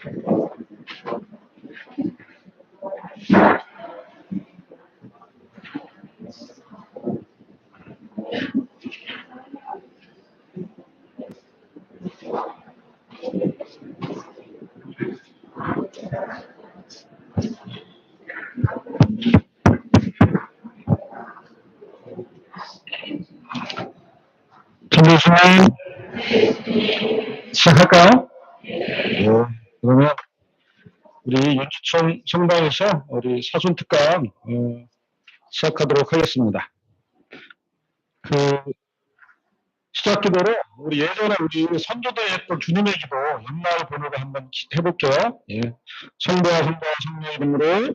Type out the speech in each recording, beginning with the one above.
전 교수님, 시작할까요? 네. 그러면 우리 윤주천 성당에서 우리 사순특강 시작하도록 하겠습니다. 시작 기도로 우리 예전에 우리 선교도에 했던 주님의 기도 옛날 번호로 한번 해볼게요. 예. 성부와 성부와 성령의 이름으로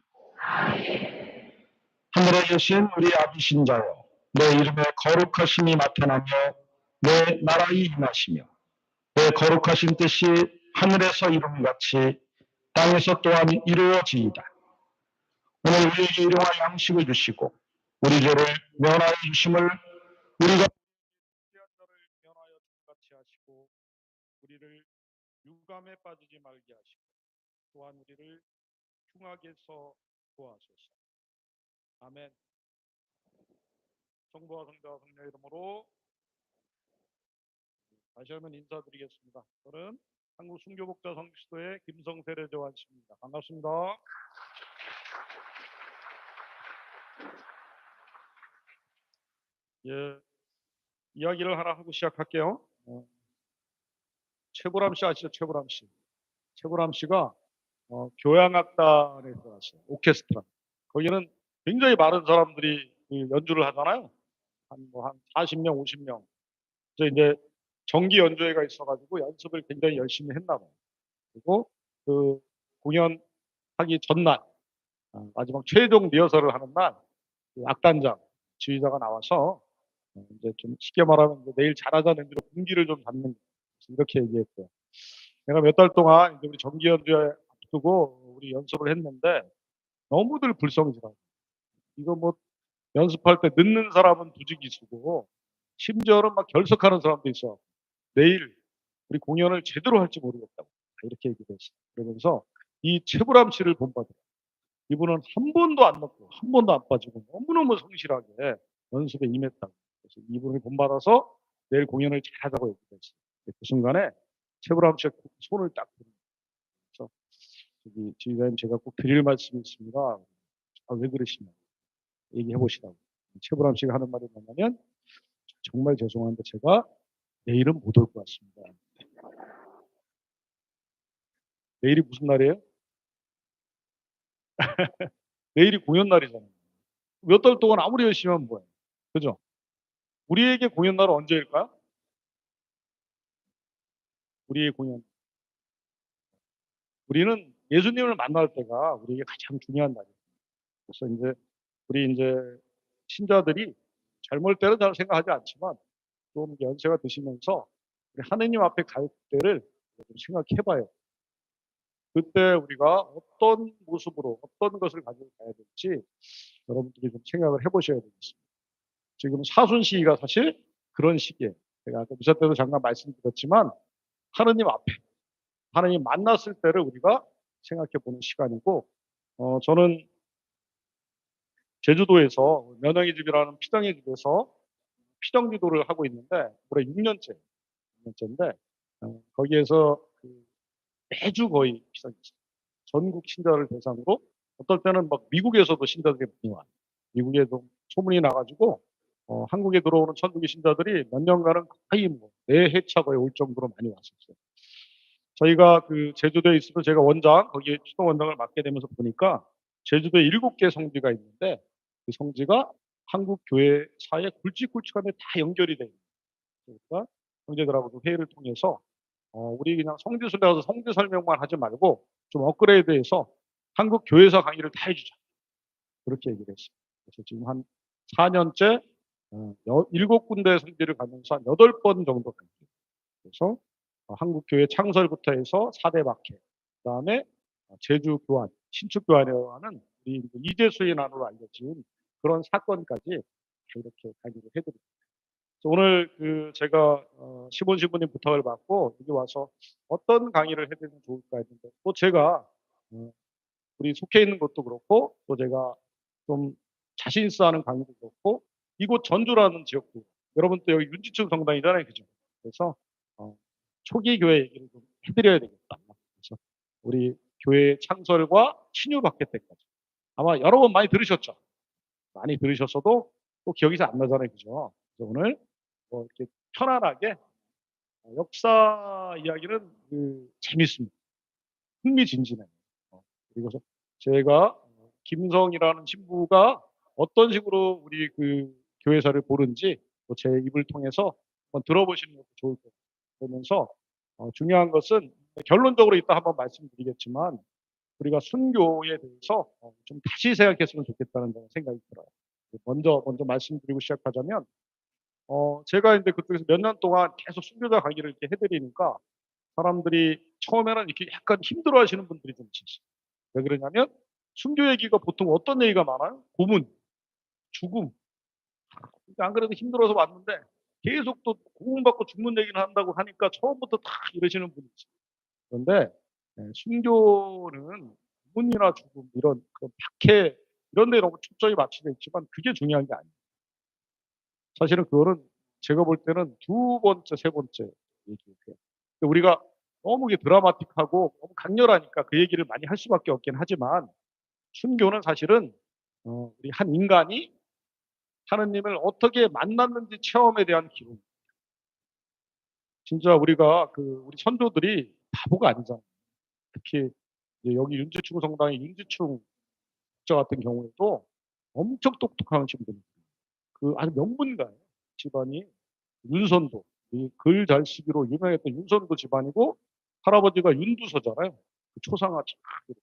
하늘에 계신 우리 아비신 자여, 내 이름에 거룩하심이 나타나며 내 나라의 임하시며 내 거룩하신 뜻이 하늘에서 이룬같이 땅에서 또한 이루어지이다. 오늘 우리에게 일용할 양식을 주시고 우리 죄를 면하여 주심을 우리가 피한 자를 면하여 같이 하시고 우리를 유감에 빠지지 말게 하시고 또한 우리를 흉악에서 구하소서. 아멘. 성부와 성자와 성령의 이름으로 다시 한번 인사드리겠습니다. 저는 한국 순교복자 성지도의 김성태 조한씨입니다. 반갑습니다. 예, 이야기를 하나 하고 시작할게요. 최보람 씨 아시죠? 최보람 씨. 최보람 씨가 교향악단에 들어갔어요. 오케스트라. 거기는 굉장히 많은 사람들이 연주를 하잖아요. 한 40명, 50명. 그래서 이제 정기 연주회가 있어가지고 연습을 굉장히 열심히 했나 봐요. 그리고 그 공연하기 전날, 마지막 최종 리허설을 하는 날, 그 악단장, 지휘자가 나와서 이제 좀 쉽게 말하면 이제 내일 잘하자는 의미로 분기를 좀 잡는 거예요. 이렇게 얘기했고요. 내가 몇 달 동안 이제 우리 정기 연주회 앞두고 우리 연습을 했는데 너무들 불성실하고 이거 뭐 연습할 때 늦는 사람은 부지기수고 심지어는 막 결석하는 사람도 있어. 내일 우리 공연을 제대로 할지 모르겠다고 이렇게 얘기를 했어요. 그러면서 이 최불암 씨를 본받으라. 이분은 한 번도 안 넣고 한 번도 안 빠지고 너무너무 성실하게 연습에 임했다고. 그래서 이분을 본받아서 내일 공연을 잘하자고 얘기를 했어요. 그 순간에 최불암 씨가 손을 딱 들면서 저기 지휘자님 제가 꼭 드릴 말씀이 있습니다. 왜 그러시냐 얘기해 보시라고. 최불암 씨가 하는 말이 뭐냐면 정말 죄송한데 제가 내일은 못 올 것 같습니다. 내일이 무슨 날이에요? 내일이 공연 날이잖아요. 몇 달 동안 아무리 열심히 하면 뭐예요? 그죠? 우리에게 공연 날은 언제일까요? 우리의 공연. 우리는 예수님을 만날 때가 우리에게 가장 중요한 날이에요. 그래서 이제 우리 이제 신자들이 젊을 때는 잘 생각하지 않지만 좀 연세가 드시면서 우리 하느님 앞에 갈 때를 좀 생각해 봐요. 그때 우리가 어떤 모습으로 어떤 것을 가지고 가야 될지 여러분들이 좀 생각을 해 보셔야 되겠습니다. 지금 사순 시기가 사실 그런 시기에 제가 아까 미사 때도 잠깐 말씀드렸지만 하느님 앞에 하느님 만났을 때를 우리가 생각해 보는 시간이고 저는 제주도에서 면왕의 집이라는 피정의 집에서 피정 기도를 하고 있는데 올해 6년째인데 거기에서 매주 거의 피정이 있어요. 전국 신자를 대상으로 어떨 때는 막 미국에서도 신자들이 많이 와요. 미국에도 소문이 나가지고 한국에 들어오는 천주교 신자들이 몇 년간은 거의 뭐 4회차 거의 올 정도로 많이 왔었어요. 저희가 그 제주도에 있으면 제가 원장, 거기에 추동 원장을 맡게 되면서 보니까 제주도에 7개 성지가 있는데 그 성지가 한국 교회사의 굵직굵직한데 다 연결이 돼 있는 그러니까 형제들하고도 회의를 통해서 우리 그냥 성지순례 가서 성지 설명만 하지 말고 좀 업그레이드해서 한국 교회사 강의를 다 해주자. 그렇게 얘기를 했어요. 그래서 지금 한 4년째 7군데 성지를 가면서 한 8번 정도 가요. 그래서 한국 교회 창설부터 해서 4대 박해, 그다음에 제주 교환, 신축 교환이라고 하는 우리 이재수의 난으로 알려진 그런 사건까지 이렇게 강의를 해드립니다. 오늘 제가 시본 신부님 부탁을 받고 여기 와서 어떤 강의를 해 드리면 좋을까 했는데 또 제가 어 우리 속해 있는 것도 그렇고 또 제가 좀 자신 있어 하는 강의도 그렇고 이곳 전주라는 지역도 여러분 또 여기 윤지충 성당이잖아요. 그죠? 그래서 어 초기 교회 얘기를 좀 해 드려야 되겠다. 그래서 우리 교회 창설과 신유받게 때까지 아마 여러 번 많이 들으셨죠? 많이 들으셨어도 또 기억이 잘 안 나잖아요. 그죠? 그래서 오늘 뭐 이렇게 편안하게 역사 이야기는 재밌습니다. 흥미진진해요. 그리고서 제가 김성이라는 신부가 어떤 식으로 우리 교회사를 보는지 또 제 입을 통해서 한번 들어보시는 것도 좋을 것 같아요. 그러면서 중요한 것은 결론적으로 이따 한번 말씀드리겠지만 우리가 순교에 대해서 좀 다시 생각했으면 좋겠다는 생각이 들어요. 먼저 말씀드리고 시작하자면 제가 인제 그쪽에서 몇 년 동안 계속 순교자 강의를 이렇게 해 드리니까 사람들이 처음에는 이렇게 약간 힘들어하시는 분들이 좀 계시죠. 왜 그러냐면 순교 얘기가 보통 어떤 얘기가 많아요? 고문, 죽음. 그러니까 안 그래도 힘들어서 왔는데 계속 또 고문받고 죽는 얘기를 한다고 하니까 처음부터 다 이러시는 분이 있어요. 그런데 순교는 고문이나 죽음 이런 박해 이런 데에 너무 초점이 맞춰져 있지만 그게 중요한 게 아니에요. 사실은 그거는 제가 볼 때는 두 번째, 세 번째 얘기예요. 우리가 너무 이게 드라마틱하고 너무 강렬하니까 그 얘기를 많이 할 수밖에 없긴 하지만 순교는 사실은 우리 한 인간이 하느님을 어떻게 만났는지 체험에 대한 기록. 진짜 우리가 우리 선조들이 바보가 아니잖아요. 특히 이제 여기 윤지충 성당의 윤지충 목자 같은 경우에도 엄청 똑똑한 신분이에요. 아주 명문가예요. 집안이 윤선도. 이 글 잘 쓰기로 유명했던 윤선도 집안이고 할아버지가 윤두서잖아요. 초상화 쫙.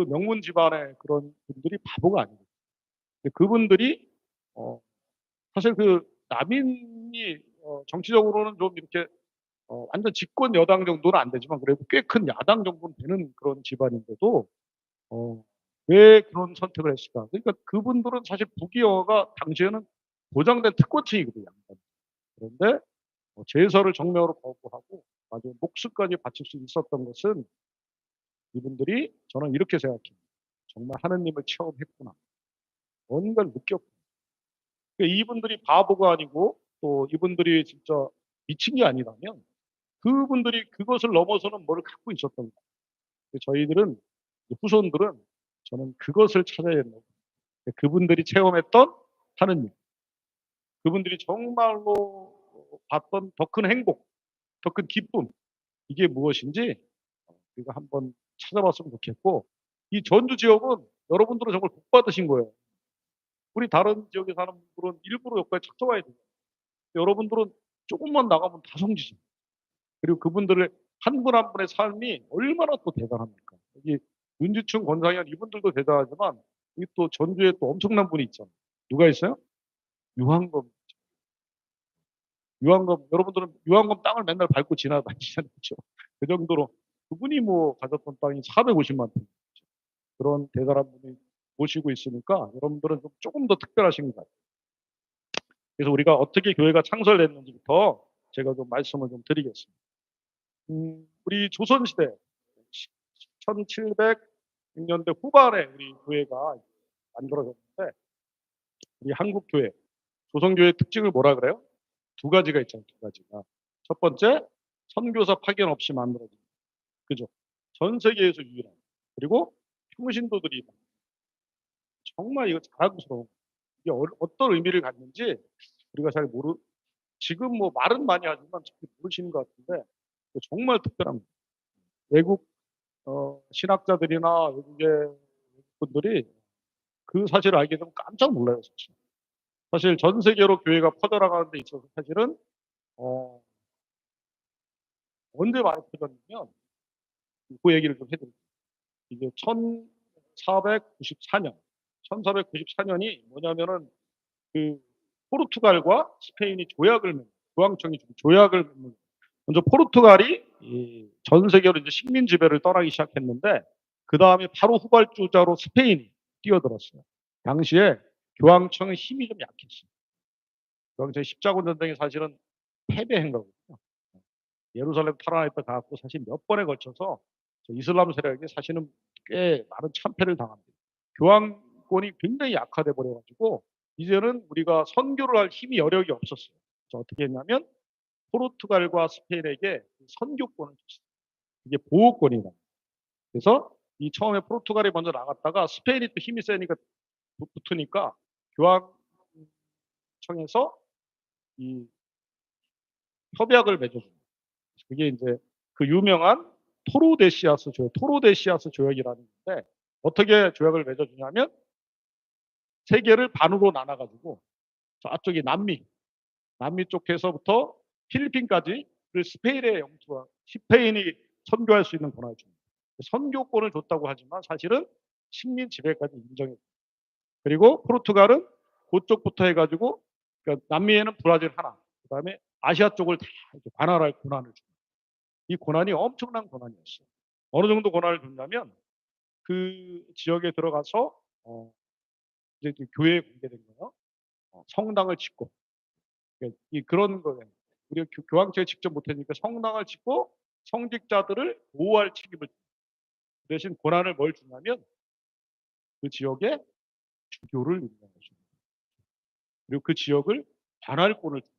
명문 집안의 그런 분들이 바보가 아니에요. 그분들이 어 사실 남인이 정치적으로는 좀 이렇게 완전 집권 여당 정도는 안 되지만 그래도 꽤 큰 야당 정도는 되는 그런 집안인데도 어 왜 그런 선택을 했을까? 그러니까 그분들은 사실 부귀영화가 당시에는 보장된 특권층이거든요. 양반. 그런데 제서를 정면으로 거부하고 나중에 목숨까지 바칠 수 있었던 것은 이분들이 저는 이렇게 생각해요. 정말 하느님을 체험했구나. 뭔가를 느꼈구나. 그러니까 이분들이 바보가 아니고 또 이분들이 진짜 미친 게 아니라면 그분들이 그것을 넘어서는 뭘 갖고 있었던 거예요. 저희들은 후손들은 저는 그것을 찾아야 된다고. 그분들이 체험했던 하느님, 그분들이 정말로 봤던 더 큰 행복, 더 큰 기쁨 이게 무엇인지 우리가 한번 찾아봤으면 좋겠고 이 전주 지역은 여러분들은 정말 복 받으신 거예요. 우리 다른 지역에 사는 분들은 일부러 여기까지 찾아와야 돼요. 여러분들은 조금만 나가면 다 성지죠. 그리고 그분들의 한 분 한 분의 삶이 얼마나 또 대단합니까? 여기 윤지충, 권상현 이분들도 대단하지만 여기 또 전주에 또 엄청난 분이 있잖아요. 누가 있어요? 유한검. 유한검 여러분들은 유한검 땅을 맨날 밟고 지나다니잖아요. 그죠? 그 정도로 그분이 뭐 가졌던 땅이 450만 평. 그런 대단한 분이 모시고 있으니까 여러분들은 좀 조금 더 특별하신 것 같아요. 그래서 우리가 어떻게 교회가 창설됐는지부터 제가 좀 말씀을 좀 드리겠습니다. 우리 조선시대 1700년대 후반에 우리 교회가 만들어졌는데 우리 한국 교회, 조선 교회의 특징을 뭐라 그래요? 두 가지가 있잖아요. 두 가지가. 첫 번째, 선교사 파견 없이 만들어진 그죠? 전 세계에서 유일한. 그리고 평신도들이 정말 이거 자랑스러운 이게 어떤 의미를 갖는지 우리가 잘 지금 뭐 말은 많이 하지만 잘 모르시는 것 같은데 정말 특별합니다. 외국 신학자들이나 외국의 분들이 그 사실을 알게 되면 깜짝 놀라요, 사실. 사실 전 세계로 교회가 퍼져나가는 데 있어서 사실은 어 언제 많이 퍼졌냐면 그 얘기를 좀 해 드릴게요. 이게 1494년 1494년이 뭐냐면은 그 포르투갈과 스페인이 교황청이 조약을 맺는 먼저 포르투갈이 전 세계로 이제 식민 지배를 떠나기 시작했는데 그다음에 바로 후발주자로 스페인이 뛰어들었어요. 당시에 교황청의 힘이 좀 약했어요. 여기서 십자군 전쟁이 사실은 패배한 거거든요. 예루살렘 탈환했다 가고 사실 몇 번에 걸쳐서 이슬람 세력에게 사실은 꽤 많은 참패를 당합니다. 교황권이 굉장히 약화돼 버려 가지고 이제는 우리가 선교를 할 힘이 여력이 없었어요. 그래서 어떻게 했냐면 포르투갈과 스페인에게 선교권을 줬어요. 이게 보호권이다. 그래서 이 처음에 포르투갈이 먼저 나갔다가 스페인이 또 힘이 세니까 붙으니까 교황청에서 이 협약을 맺어줍니다. 그게 이제 그 유명한 토로데시아스 조약이라는 건데 어떻게 조약을 맺어주냐면 세계를 반으로 나눠가지고 저쪽이 남미 쪽에서부터 필리핀까지 그 스페인의 영토와 스페인이 선교할 수 있는 권한을 줍니다. 선교권을 줬다고 하지만 사실은 식민 지배까지 인정했고 그리고 포르투갈은 그쪽부터 해가지고 그러니까 남미에는 브라질 하나, 그다음에 아시아 쪽을 다 관할할 권한을 줍니다. 이 권한이 엄청난 권한이었어요. 어느 정도 권한을 줬냐면 그 지역에 들어가서 이제 교회에 공개된 거예요. 성당을 짓고 이 그런 거예요. 우리가 교황청에 직접 못하니까 성당을 짓고 성직자들을 보호할 책임을 대신 권한을 뭘 주냐면 그 지역에 주교를 임명해 줍니다. 그리고 그 지역을 관할권을 줍니다.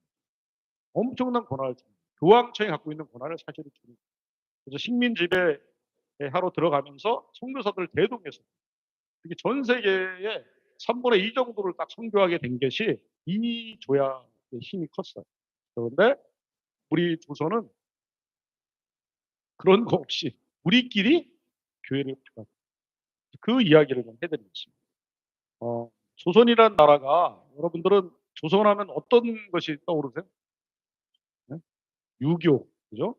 엄청난 권한을 줍니다. 교황청이 갖고 있는 권한을 사실은 줍니다. 그래서 식민 지배에 하러 들어가면서 선교사들을 대동해서 그게 전 세계의 3분의 2 정도를 딱 선교하게 된 것이 이 조약의 힘이 컸어요. 그런데 우리 조선은 그런 거 없이 우리끼리 교회를 그 이야기를 좀 해드리겠습니다. 조선이라는 나라가 여러분들은 조선하면 어떤 것이 떠오르세요? 네? 유교, 그죠?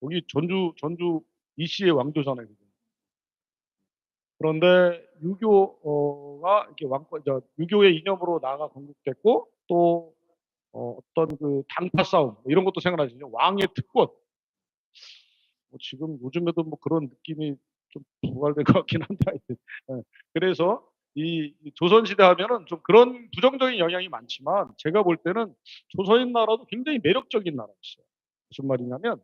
여기 전주 이씨의 왕조잖아요. 그죠? 그런데 유교가 이렇게 유교의 이념으로 나아가 건국됐고 또 어떤 그 당파 싸움 뭐 이런 것도 생각나시죠? 왕의 특권. 뭐 지금 요즘에도 뭐 그런 느낌이 좀 부활될 것 같긴 한데 하여튼. 예. 그래서 이 조선시대 하면은 좀 그런 부정적인 영향이 많지만 제가 볼 때는 조선인 나라도 굉장히 매력적인 나라였어요. 무슨 말이냐면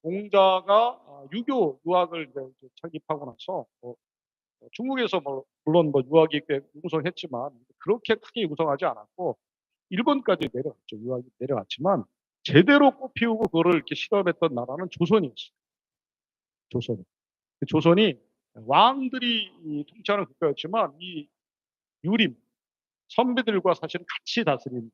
공자가 유교 유학을 이제 창립하고 나서 중국에서 뭐 물론 뭐 유학이 꽤 융성했지만 그렇게 크게 융성하지 않았고 일본까지 내려갔죠. 유학이 내려갔지만 제대로 꽃피우고 그거를 이렇게 실험했던 나라는 조선이었어요. 조선. 조선이 왕들이 통치하는 국가였지만 이 유림 선비들과 사실은 같이 다스리는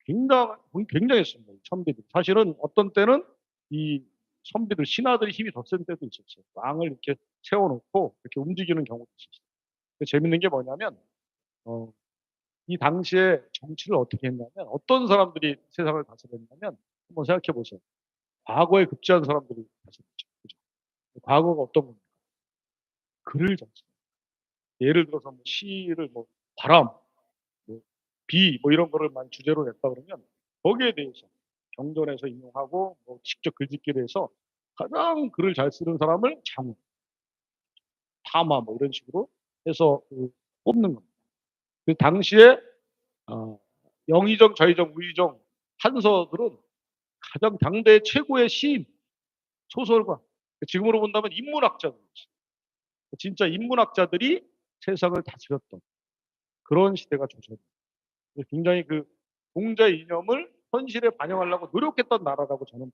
나라였어요. 굉장했습니다. 선비들. 사실은 어떤 때는 이 선비들 신하들이 힘이 더 센 때도 있었어요. 왕을 이렇게 세워놓고 이렇게 움직이는 경우도 있었어요. 재밌는 게 뭐냐면 어, 이 당시에 정치를 어떻게 했냐면 어떤 사람들이 세상을 다스렸냐면 한번 생각해 보세요. 과거에 급제한 사람들이 다스렸죠. 그죠? 과거가 어떤 겁니까? 글을 잘 써요. 예를 들어서 뭐 시를 뭐 바람, 뭐 비, 뭐 이런 거를 많이 주제로 냈다 그러면 거기에 대해서 경전에서 인용하고 뭐 직접 글짓기를 해서 가장 글을 잘 쓰는 사람을 장우, 타마 뭐 이런 식으로 해서 뽑는 겁니다. 그 당시에 어, 영의정, 좌의정, 우의정 판서들은 가장 당대 최고의 시인, 소설가, 지금으로 본다면 인문학자들, 진짜 인문학자들이 세상을 다스렸던 그런 시대가 조선입니다. 굉장히 그 공자의 이념을 현실에 반영하려고 노력했던 나라라고 저는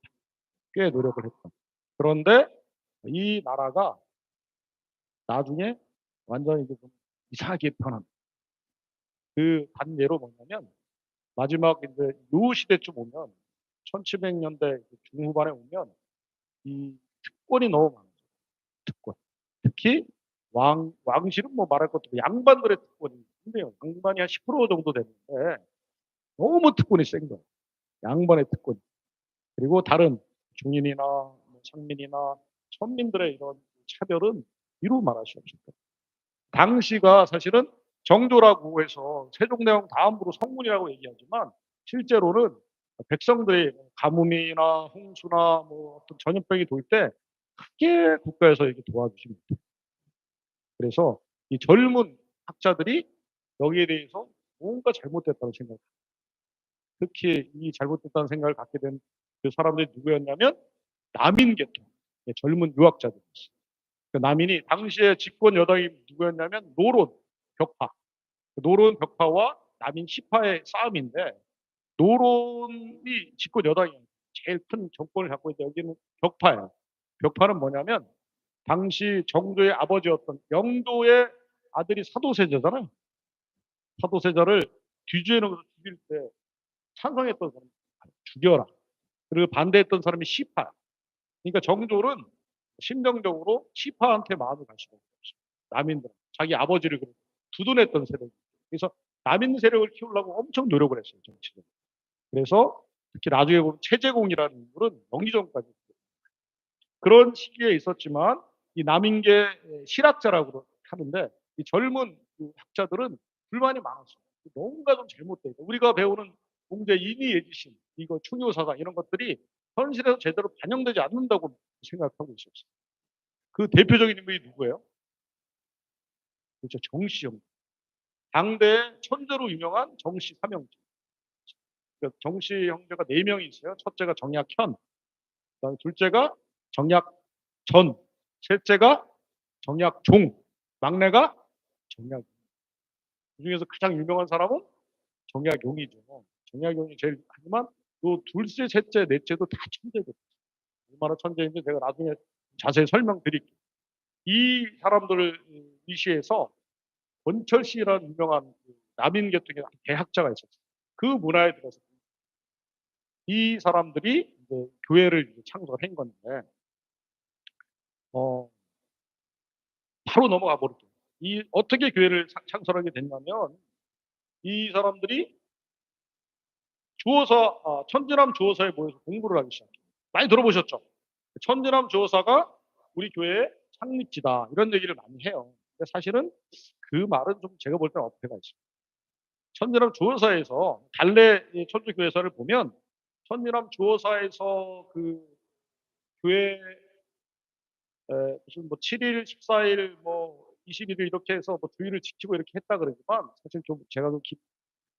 꽤 노력을 했다. 그런데 이 나라가 나중에 완전히 좀 이상하게 변한 그 단예로 뭐냐면 마지막 이제 요 시대쯤 오면 1700년대 중후반에 오면 이 특권이 너무 많아요. 특권. 특히 왕실은 뭐 말할 것도 없고 양반들의 특권이 있는데요. 양반이 한 10% 정도 되는데 너무 특권이 센 거예요. 양반의 특권. 그리고 다른 중인이나 뭐 상민이나 천민들의 이런 차별은 이루 말할 수 없었다. 당시가 사실은 정조라고 해서 세종대왕 다음으로 성문이라고 얘기하지만 실제로는 백성들이 가뭄이나 홍수나 뭐 어떤 전염병이 돌 때 크게 국가에서 이렇게 도와주지 못해요. 그래서 이 젊은 학자들이 여기에 대해서 뭔가 잘못됐다고 생각해요. 특히 이 잘못됐다는 생각을 갖게 된 그 사람들이 누구였냐면 남인 계통, 젊은 유학자들이었어요. 그 남인이 당시에 집권 여당이 누구였냐면 노론, 벽파. 노론, 벽파와 남인 시파의 싸움인데 노론이 집권 여당이에요. 제일 큰 정권을 갖고 있는데 여기는 벽파예요. 벽파는 뭐냐면 당시 정조의 아버지였던 영도의 아들이 사도세자잖아요. 사도세자를 뒤주에 넣어서 죽일 때 찬성했던 사람 죽여라. 그리고 반대했던 사람이 시파. 그러니까 정조는 심정적으로 시파한테 마음을 갈 수가 없어요. 남인들, 자기 아버지를 두둔했던 세력. 그래서 남인 세력을 키우려고 엄청 노력을 했어요, 정치적으로. 그래서 특히 나중에 보면 최재공이라는 인물은 명의정까지 그런 시기에 있었지만 이 남인계 실학자라고 하는데 이 젊은 그 학자들은 불만이 많았어요. 뭔가 좀 잘못돼 있다. 우리가 배우는 공제 인의 예지신, 이거 충효사상 이런 것들이 현실에서 제대로 반영되지 않는다고 생각하고 있었어요. 그 대표적인 인물이 누구예요? 그렇죠. 정시영. 당대의 천재로 유명한 정시 삼형제. 정시 형제가 4명이 있어요. 첫째가 정약현, 그다음에 둘째가 정약전, 셋째가 정약종, 막내가 정약. 그 중에서 가장 유명한 사람은 정약용이죠. 정약용이 제일 하지만 또 둘째, 셋째, 넷째도 다 천재들. 얼마나 천재인지 제가 나중에 자세히 설명드릴게요. 이 사람들을 위시해서 권철씨라는 유명한 남인 계통의 대학자가 있었어요. 그 문화에 들어서 이 사람들이 이제 교회를 이제 창설한 건데, 바로 넘어가 버릴게요. 이 어떻게 교회를 창설하게 됐냐면 이 사람들이 주어서 천지남 주어사에 모여서 공부를 하기 시작해요. 많이 들어보셨죠? 천지남 주어사가 우리 교회의 창립지다 이런 얘기를 많이 해요. 근데 사실은 그 말은 좀 제가 볼 때는 어폐가 있습니다. 천지남 주어사에서 달래 천주교회사를 보면 천지남 주어사에서 그 교회 무슨 뭐 7일, 14일, 뭐 21일 이렇게 해서 뭐 주의를 지키고 이렇게 했다 그러지만 사실 좀 제가 좀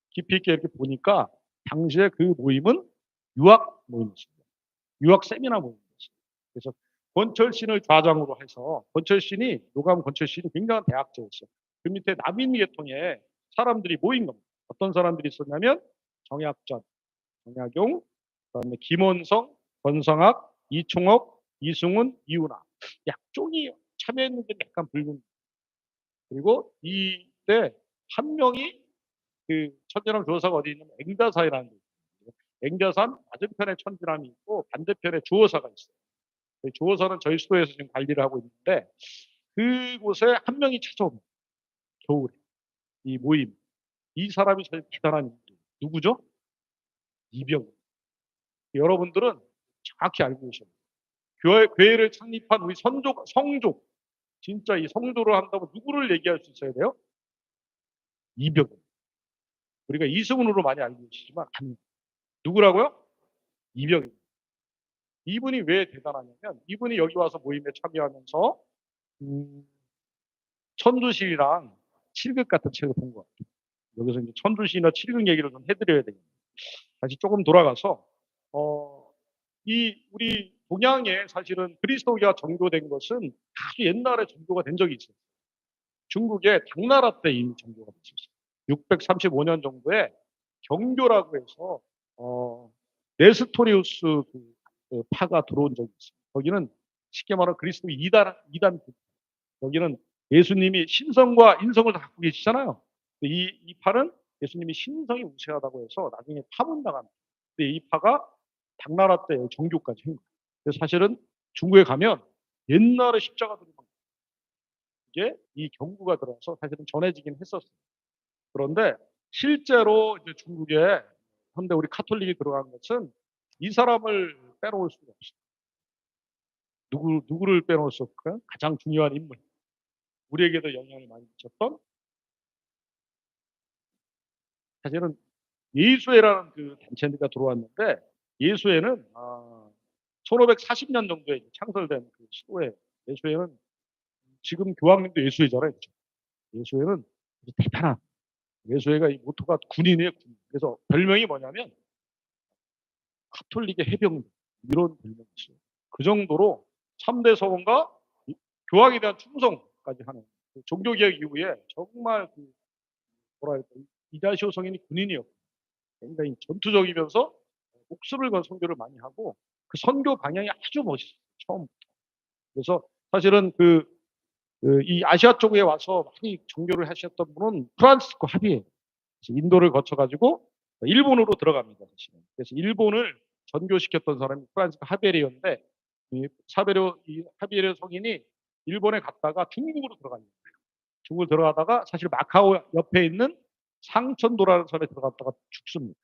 깊이 있게 이렇게 보니까 당시에 그 모임은 유학 모임이었습니다. 유학 세미나 모임이었어요. 그래서 권철신을 좌장으로 해서 권철신이 노감 권철신이 굉장한 대학자였어요. 그 밑에 남인 계통에 사람들이 모인 겁니다. 어떤 사람들이 있었냐면 정약전, 정약용, 그다음에 김원성, 권성학, 이충옥, 이승훈, 이훈아. 약종이 참여했는데 약간 붉은. 그리고 이때 한 명이 그 천지남 주어사가 어디 있냐면 앵자사이라는 데 있어요. 앵자산 맞은편에 천지남이 있고 반대편에 주어사가 있어요. 주어사는 저희 수도에서 지금 관리를 하고 있는데 그곳에 한 명이 찾아옵니다. 겨울에 이 모임. 이 사람이 제일 대단한 인물이에요. 누구죠? 이병. 여러분들은 정확히 알고 계셔야 돼요. 교회를 창립한 우리 성족, 진짜 이 성도를 한다면 누구를 얘기할 수 있어야 돼요? 이병. 우리가 이승훈으로 많이 알고 계시지만 누구라고요? 이병. 이분이 왜 대단하냐면 이분이 여기 와서 모임에 참여하면서 천주시랑 칠극 같은 책을 본 것 같아요. 여기서 이제 천주시나 칠극 얘기를 좀 해드려야 되겠네요. 다시 조금 돌아가서 이 우리 동양에 사실은 그리스도교가 전교된 것은 아주 옛날에 전교가 된 적이 있어요. 중국의 당나라 때 이미 전교가 됐었어요. 635년 정도에 경교라고 해서 네스토리우스 그 파가 들어온 적이 있어요. 거기는 쉽게 말하면 그리스도 이단 여기는 예수님이 신성과 인성을 다 갖고 계시잖아요. 이 파는 예수님이 신성이 우세하다고 해서 나중에 파문당합니다. 근데 이 파가 당나라 때 정교까지 한 거예요. 그래서 사실은 중국에 가면 옛날에 십자가 들고 이게 이 경구가 들어서 사실은 전해지긴 했었어요. 그런데 실제로 이제 중국에 현대 우리 카톨릭이 들어간 것은 이 사람을 빼놓을 수가 없어요. 누구를 빼놓을 수 없을까요? 가장 중요한 인물. 우리에게도 영향을 많이 미쳤던 사실은 예수회라는 그 단체가 들어왔는데 예수회는 1540년 정도에 창설된 그 시도에 예수회는 지금 교황님도 예수회잖아요. 그렇죠? 예수회는 대단한 예수회가 이 모토가 군인이에요. 군. 그래서 별명이 뭐냐면 가톨릭의 해병대 이런 별명이 있어요. 그 정도로 3대 서원과 교황에 대한 충성까지 하는 그 종교개혁 이후에 정말 그 뭐라 할까 이다시오 성인이 군인이었고 굉장히 전투적이면서 목숨을 건 선교를 많이 하고 그 선교 방향이 아주 멋있어요. 처음부터. 그래서 사실은 이 아시아 쪽에 와서 많이 종교를 하셨던 분은 프란시스코 하비에 인도를 거쳐가지고 일본으로 들어갑니다. 사실은. 그래서 일본을 전교시켰던 사람이 프란시스코 하베리였는데 이 하베리오 성인이 일본에 갔다가 중국으로 들어갑니다. 중국을 들어가다가 사실 마카오 옆에 있는 상천도라는 섬에 들어갔다가 죽습니다.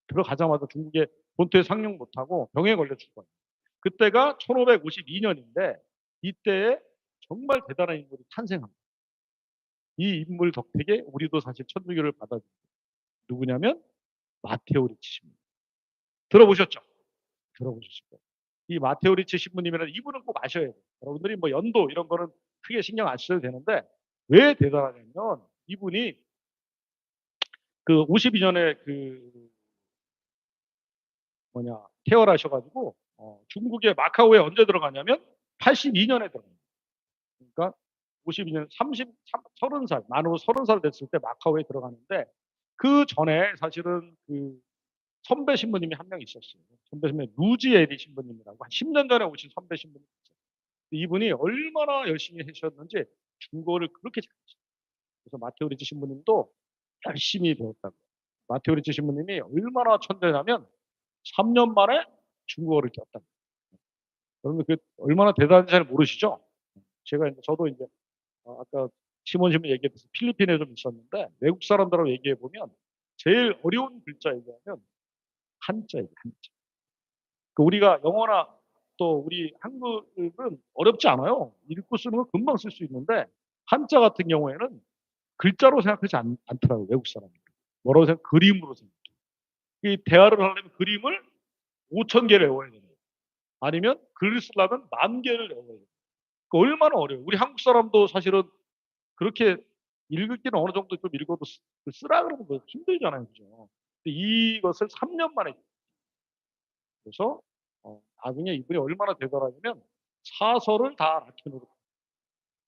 들어가자마자 중국에 본토에 상륙 못하고 병에 걸려 죽어요. 그때가 1552년인데 이때에 정말 대단한 인물이 탄생합니다. 이 인물 덕택에 우리도 사실 천주교를 받아들입니다. 누구냐면 마테오 리치 신부님. 들어보셨죠? 들어보셨을 거예요. 이 마테오 리치 신부님이라는 이분은 꼭 아셔야 돼요. 여러분들이 뭐 연도 이런 거는 크게 신경 안 쓰셔도 되는데 왜 대단하냐면 이분이 그 52년에 퇴원하셔가지고 중국의 마카오에 언제 들어가냐면 82년에 들어갑니다. 그러니까 52년 30살 만으로 30살 됐을 때 마카오에 들어가는데 그 전에 사실은 그 선배 신부님이 한 명 있었어요. 선배 신부님 루지에리 신부님이라고 한 10년 전에 오신 선배 신부님이 있어요. 이분이 얼마나 열심히 하셨는지 중국어를 그렇게 잘했어요. 그래서 마테오 리치 신부님도 열심히 배웠다고. 마테오 리치 신부님이 얼마나 천재냐면 3년 만에 중국어를 꼈다. 여러분 그 얼마나 대단한지 잘 모르시죠? 저도 이제 아까 시몬 신부 얘기했듯이 필리핀에 좀 있었는데 외국 사람들하고 얘기해 보면 제일 어려운 글자 얘기하면 한자예요. 한자. 그 우리가 영어나 또 우리 한글은 어렵지 않아요. 읽고 쓰는 거 금방 쓸 수 있는데 한자 같은 경우에는 글자로 생각하지 않더라고요. 외국 사람들. 뭐라고 생각? 그림으로 생각해요. 이 대화를 하려면 그림을 5천 개를 외워야 돼요. 아니면 글을 쓰려면 10,000개를 외워야 돼요. 얼마나 어려워요. 우리 한국 사람도 사실은 그렇게 읽기는 어느 정도 좀 읽어도 쓰라 그러면 힘들잖아요. 그죠? 이것을 3년 만에 그래서 나중에 이분이 얼마나 대단하냐면 사설을 다 라틴어로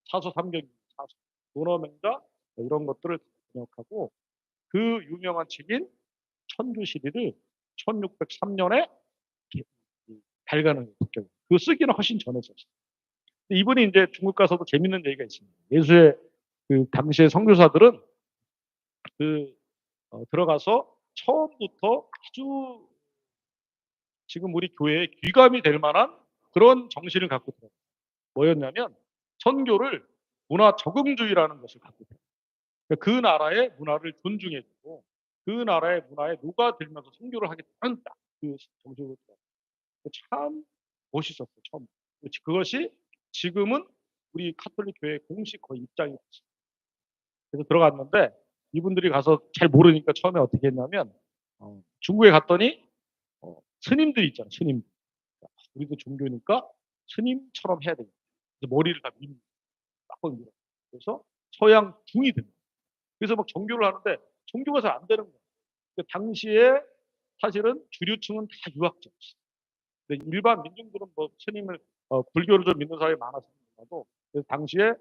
사서 삼경기, 사서 논어명자 이런 것들을 번역하고 그 유명한 책인 천주시리를 1603년에 발간을 했죠. 그 쓰기는 훨씬 전에 썼어요. 이분이 이제 중국 가서도 재밌는 얘기가 있습니다. 예수의 그 당시의 선교사들은 들어가서 처음부터 아주 지금 우리 교회에 귀감이 될 만한 그런 정신을 갖고 들어요. 뭐였냐면 선교를 문화 적응주의라는 것을 갖고 들어요. 그 나라의 문화를 존중해주고 그 나라의 문화에 녹아들면서 선교를 하겠다는 그 정신으로 들어요. 참 멋있었어요. 처음. 그것이 지금은 우리 카톨릭 교회 공식 거의 입장이 됐어요. 그래서 들어갔는데 이분들이 가서 잘 모르니까 처음에 어떻게 했냐면 중국에 갔더니 스님들이 있잖아요. 스님들. 우리도 종교니까 스님처럼 해야 되겠다. 머리를 다 밀고 빡빡 밀어. 그래서 서양 중이 됩니다. 그래서 막 종교를 하는데 종교가 잘 안 되는 거예요. 당시에 사실은 주류층은 다 유학자였어요. 근데 일반 민중들은 뭐 스님을 불교를 좀 믿는 사람이 많았어도 당시에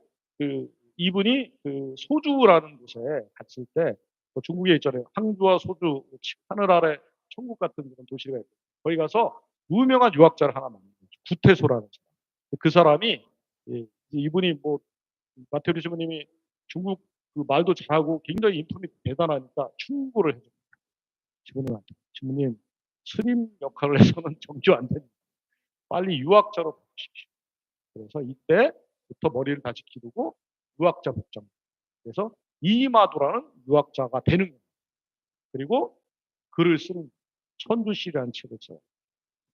이분이 소주라는 곳에 갔을 때 중국에 있잖아요. 항주와 소주 하늘 아래 천국 같은 그런 도시가 있고 거기 가서 유명한 유학자를 하나 만난 거죠. 구태소라는 사람. 그 사람이 이분이 뭐 마테오 리치모님이 중국 그 말도 잘하고 굉장히 인품이 대단하니까 충고를 해줍니다. 지부님한테. 지부님 스님 역할을 해서는 정교 안 됩니다. 빨리 유학자로 바꾸십시오. 그래서 이때부터 머리를 다시 기르고 유학자 복장. 그래서 이마도라는 유학자가 되는 거예요. 그리고 글을 쓰는 천주시라는 책을 써요.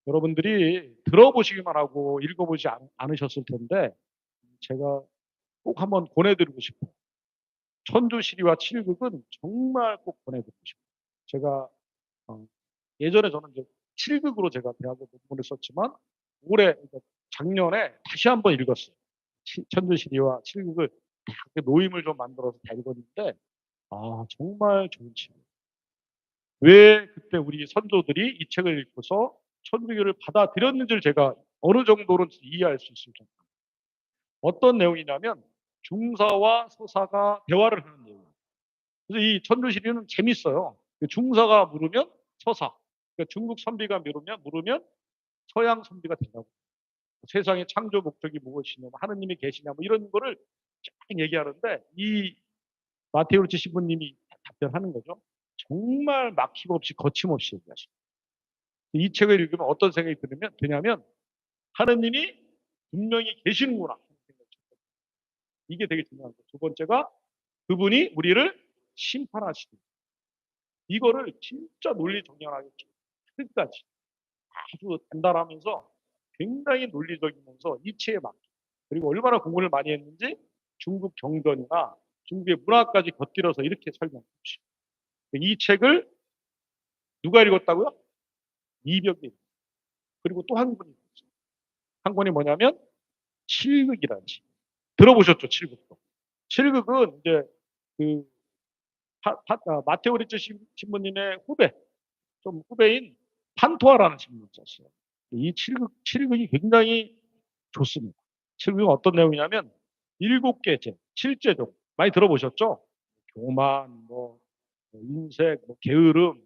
여러분들이 들어보시기만 하고 읽어보지 않으셨을 텐데 제가 꼭 한번 보내드리고 싶어요. 천주시리와 칠극은 정말 꼭 보내드리고 싶어요. 제가 예전에 저는 이제 칠극으로 제가 대학에 논문을 썼지만 올해 작년에 다시 한번 읽었어요. 천주시리와 칠극을 모임을 좀 만들어서 다 읽었는데 정말 좋은 책이에요. 왜 그때 우리 선조들이 이 책을 읽고서 천주교를 받아들였는지를 제가 어느 정도는 이해할 수 있을 정도. 어떤 내용이냐면 중사와 서사가 대화를 하는 내용이에요. 그래서 이 천주시리는 재밌어요. 중사가 물으면 서사, 그러니까 중국 선비가 물으면 서양 선비가 대답을. 세상의 창조 목적이 무엇이냐, 하느님이 계시냐, 뭐 이런 거를 쫙 얘기하는데 이 마테오르치 신부님이 답변하는 거죠. 정말 막힘없이 거침없이 얘기하십니다. 이 책을 읽으면 어떤 생각이 드냐면 하느님이 분명히 계시는구나. 이게 되게 중요한 거예요. 두 번째가 그분이 우리를 심판하시는. 이거를 진짜 논리 정연하게 끝까지 아주 단단하면서 굉장히 논리적이면서 이치에 맞게, 그리고 얼마나 공부를 많이 했는지 중국 경전이나 중국의 문화까지 곁들여서 이렇게 설명해 주시죠. 이 책을 누가 읽었다고요? 이벽이. 그리고 또 한 분이 있어요. 한 권이 뭐냐면 칠극이라는 책. 들어보셨죠? 칠극도. 칠극은 이제 그 마테오 리츠 신부님의 후배, 좀 후배인 판토아라는 신부를 썼어요. 이 칠극이 굉장히 좋습니다. 칠극은 어떤 내용이냐면 7개 제, 7제종 많이 들어보셨죠? 교만, 인색, 게으름,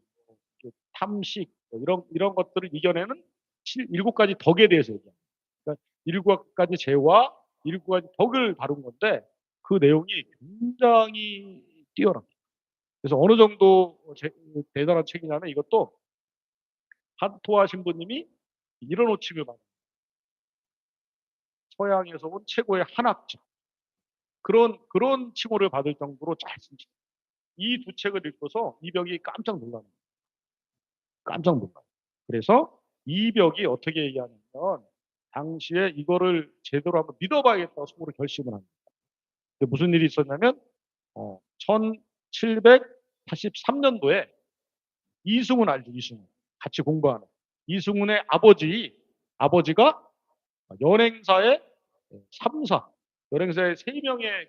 탐식, 이런 것들을 이겨내는 7가지 덕에 대해서 얘기합니다. 그러니까 7가지 죄와 7가지 덕을 다룬 건데 그 내용이 굉장히 뛰어납니다. 그래서 어느 정도 대단한 책이냐면 이것도 판토아 신부님이 이런 호칭을 받아요. 서양에서 온 최고의 한학자. 그런 칭호를 받을 정도로 잘 쓴 책. 이 두 책을 읽고서 이벽이 깜짝 놀라요. 깜짝 놀라요. 그래서 이벽이 어떻게 얘기하냐면 당시에 이거를 제대로 한번 믿어봐야겠다고 속으로 결심을 합니다. 무슨 일이 있었냐면 1783년도에 이승훈 알죠? 이승훈. 같이 공부하는. 이승훈의 아버지가 연행사의 3사, 연행사의 3명의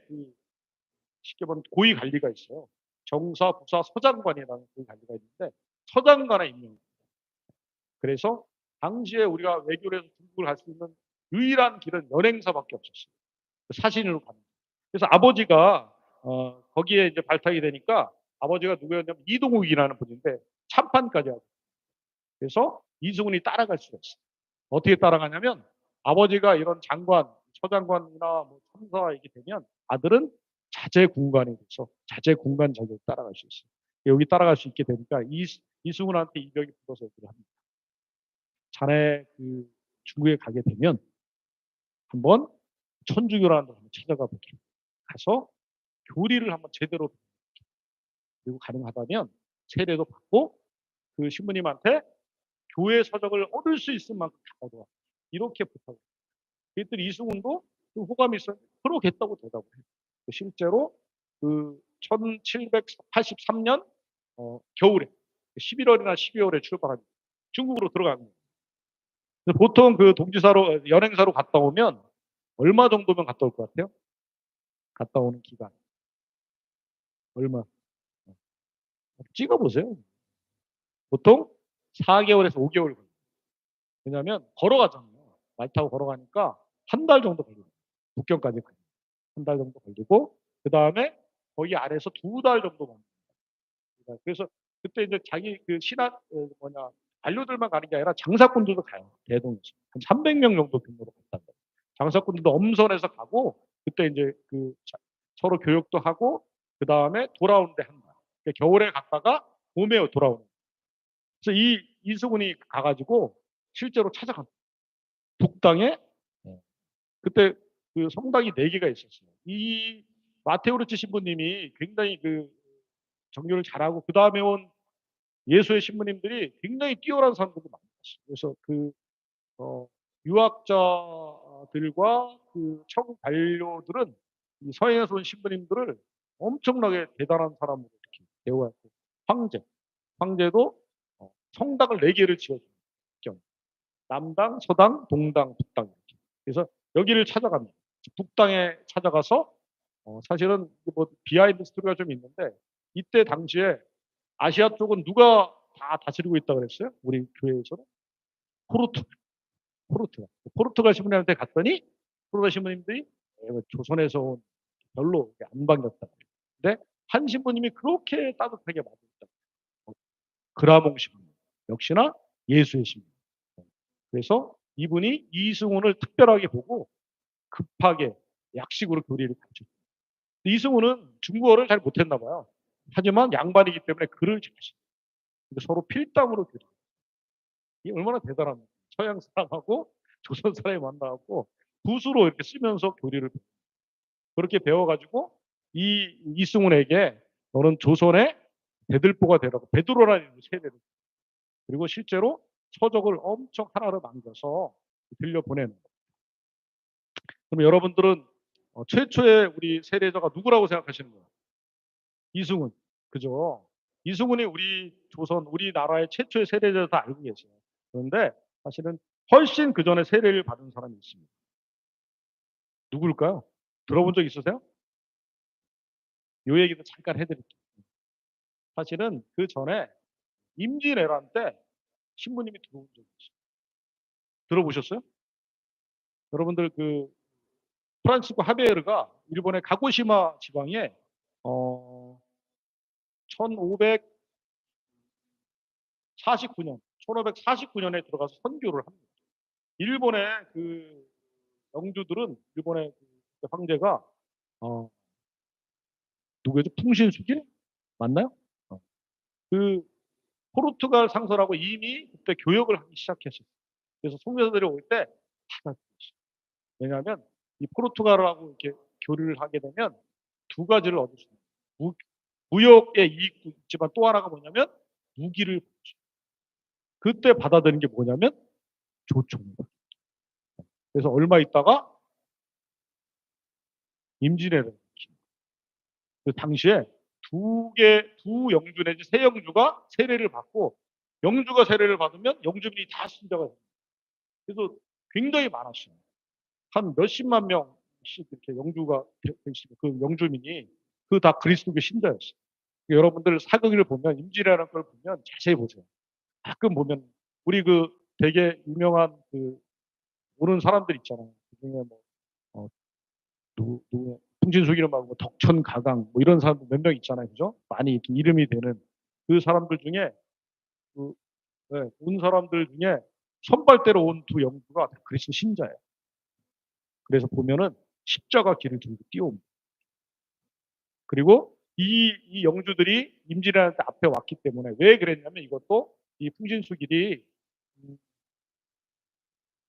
쉽게 보면 고위 관리가 있어요. 정사, 부사, 서장관이라는 고위 관리가 있는데 서장관에 임명합니다. 그래서 당시에 우리가 외교를 해서 중국을 갈 수 있는 유일한 길은 연행사밖에 없었어요. 사신으로 가는. 그래서 아버지가 거기에 이제 발탁이 되니까 아버지가 누구였냐면 이동욱이라는 분인데 참판까지 하고. 그래서 이승훈이 따라갈 수가 있어요. 어떻게 따라가냐면 아버지가 이런 장관, 서장관이나 참사 이게 되면 아들은 자제군관이 돼서 자제군관 자격을 따라갈 수 있어요. 여기 따라갈 수 있게 되니까 이승훈한테 이벽이 붙어서 얘기를 합니다. 자네 중국에 가게 되면 한번 천주교라는 데 한번 찾아가 보기로. 가서 교리를 한번 제대로 그리고 가능하다면 세례도 받고 그 신부님한테 교회 서적을 얻을 수 있을 만큼 다 얻어와. 이렇게 부탁을. 그랬더니 이승훈도 호감이 있어요. 그러겠다고 대답을 해요. 실제로 1783년 겨울에 11월이나 12월에 출발합니다. 중국으로 들어갑니다. 보통 동지사로 연행사로 갔다 오면 얼마 정도면 갔다 올 것 같아요? 갔다 오는 기간 얼마? 찍어보세요. 보통 4개월에서 5개월 걸려요. 왜냐하면 걸어가잖아요. 말 타고 걸어가니까 한 달 정도 걸립니다. 북경까지 가요. 한 달 정도 걸리고 그 다음에 거기 아래에서 2달 정도 갑니다. 그래서 그때 이제 자기 신학 관료들만 가는 게 아니라 장사꾼들도 가요. 대동에서 한 300명 정도 규모로 갔다. 장사꾼들도 엄선해서 가고 그때 이제 서로 교육도 하고 그 다음에 돌아오는데 한 달. 그러니까 겨울에 갔다가 봄에 돌아오는. 그래서 이승훈이 가가지고 실제로 찾아갑니다. 북당에 그때 성당이 4개가 있었어요. 이 마테오르치 신부님이 굉장히 정교를 잘하고 그 다음에 온 예수의 신부님들이 굉장히 뛰어난 사람들도 많았어요. 그래서 유학자들과 처국 관료들은 이 서양에서 온 신부님들을 엄청나게 대단한 사람으로 이렇게 대우했고 황제도 성당을 4개를 지어줍니다. 남당, 서당, 동당, 북당 이렇게. 그래서 여기를 찾아갑니다. 북당에 찾아가서 사실은 비하인드 스토리가 좀 있는데 이때 당시에 아시아 쪽은 누가 다 다스리고 있다고 그랬어요? 우리 교회에서는 포르투, 포르투갈 신부님한테 갔더니 포르투갈 신부님들이 조선에서 온 별로 안 반겼다. 근데 한 신부님이 그렇게 따뜻하게 맞았다. 그라몽 신부님. 역시나 예수의 신부님. 그래서 이분이 이승훈을 특별하게 보고 급하게 약식으로 교리를 가르쳤어요. 이승훈은 중국어를 잘 못했나 봐요. 하지만 양반이기 때문에 글을 잘 썼어요. 서로 필담으로 교류. 이 얼마나 대단합니까? 서양 사람하고 조선 사람이 만나갖고 붓으로 이렇게 쓰면서 교리를 그렇게 배워가지고 이 이승훈에게 너는 조선의 대들보가 되라고 베드로라는 세대를 그리고 실제로 서적을 엄청 하나로 남겨서 들려보내는 거예요. 그럼 여러분들은 최초의 우리 세례자가 누구라고 생각하시는 거예요? 이승훈. 그죠? 이승훈이 우리 조선, 우리나라의 최초의 세례자 다 알고 계세요. 그런데 사실은 훨씬 그 전에 세례를 받은 사람이 있습니다. 누굴까요? 들어본 적 있으세요? 요 얘기도 잠깐 해드릴게요. 사실은 그 전에 임진왜란 때 신부님이 들어온 적이 있어요. 들어보셨어요? 여러분들 그 프란치스코 하베르가 일본의 가고시마 지방에 1549년, 1549년에 들어가서 선교를 합니다. 일본의 그 영주들은 일본의 그 황제가 누구였죠? 풍신수길 맞나요? 그 포르투갈 상선하고 이미 그때 교역을 하기 시작했어요. 그래서 송교사들이 올 때 받아들였어요. 왜냐하면 이 포르투갈하고 이렇게 교류를 하게 되면 두 가지를 얻을 수 있어요. 무역의 이익도 있지만 또 하나가 뭐냐면 무기를 그때 받아들인 게 뭐냐면 조총입니다. 그래서 얼마 있다가 임진왜란 그 당시에 두 영주 내지 세 영주가 세례를 받고 영주가 세례를 받으면 영주민이 다 신자가 됩니다. 그래서 굉장히 많았어요. 한 몇십만 명씩 이렇게 영주가 되시고 그 영주민이 그 다 그리스도교 신자였어요. 여러분들 사극을 보면 임진왜란 걸 보면 자세히 보세요. 가끔 보면 우리 그 되게 유명한 그 모르는 사람들 있잖아요. 그중에 뭐 누구 풍진수 이름하고 뭐 덕천가강 뭐 이런 사람들 몇 명 있잖아요, 그죠? 많이 이렇게 이름이 되는 그 사람들 중에 그, 네, 온 사람들 중에 선발대로 온 두 영주가 그리스도 신자예요. 그래서 보면은 십자가 길을 들고 뛰어옵니다. 그리고 이 영주들이 임진왜란 때 앞에 왔기 때문에 왜 그랬냐면 이것도 이 풍신수길이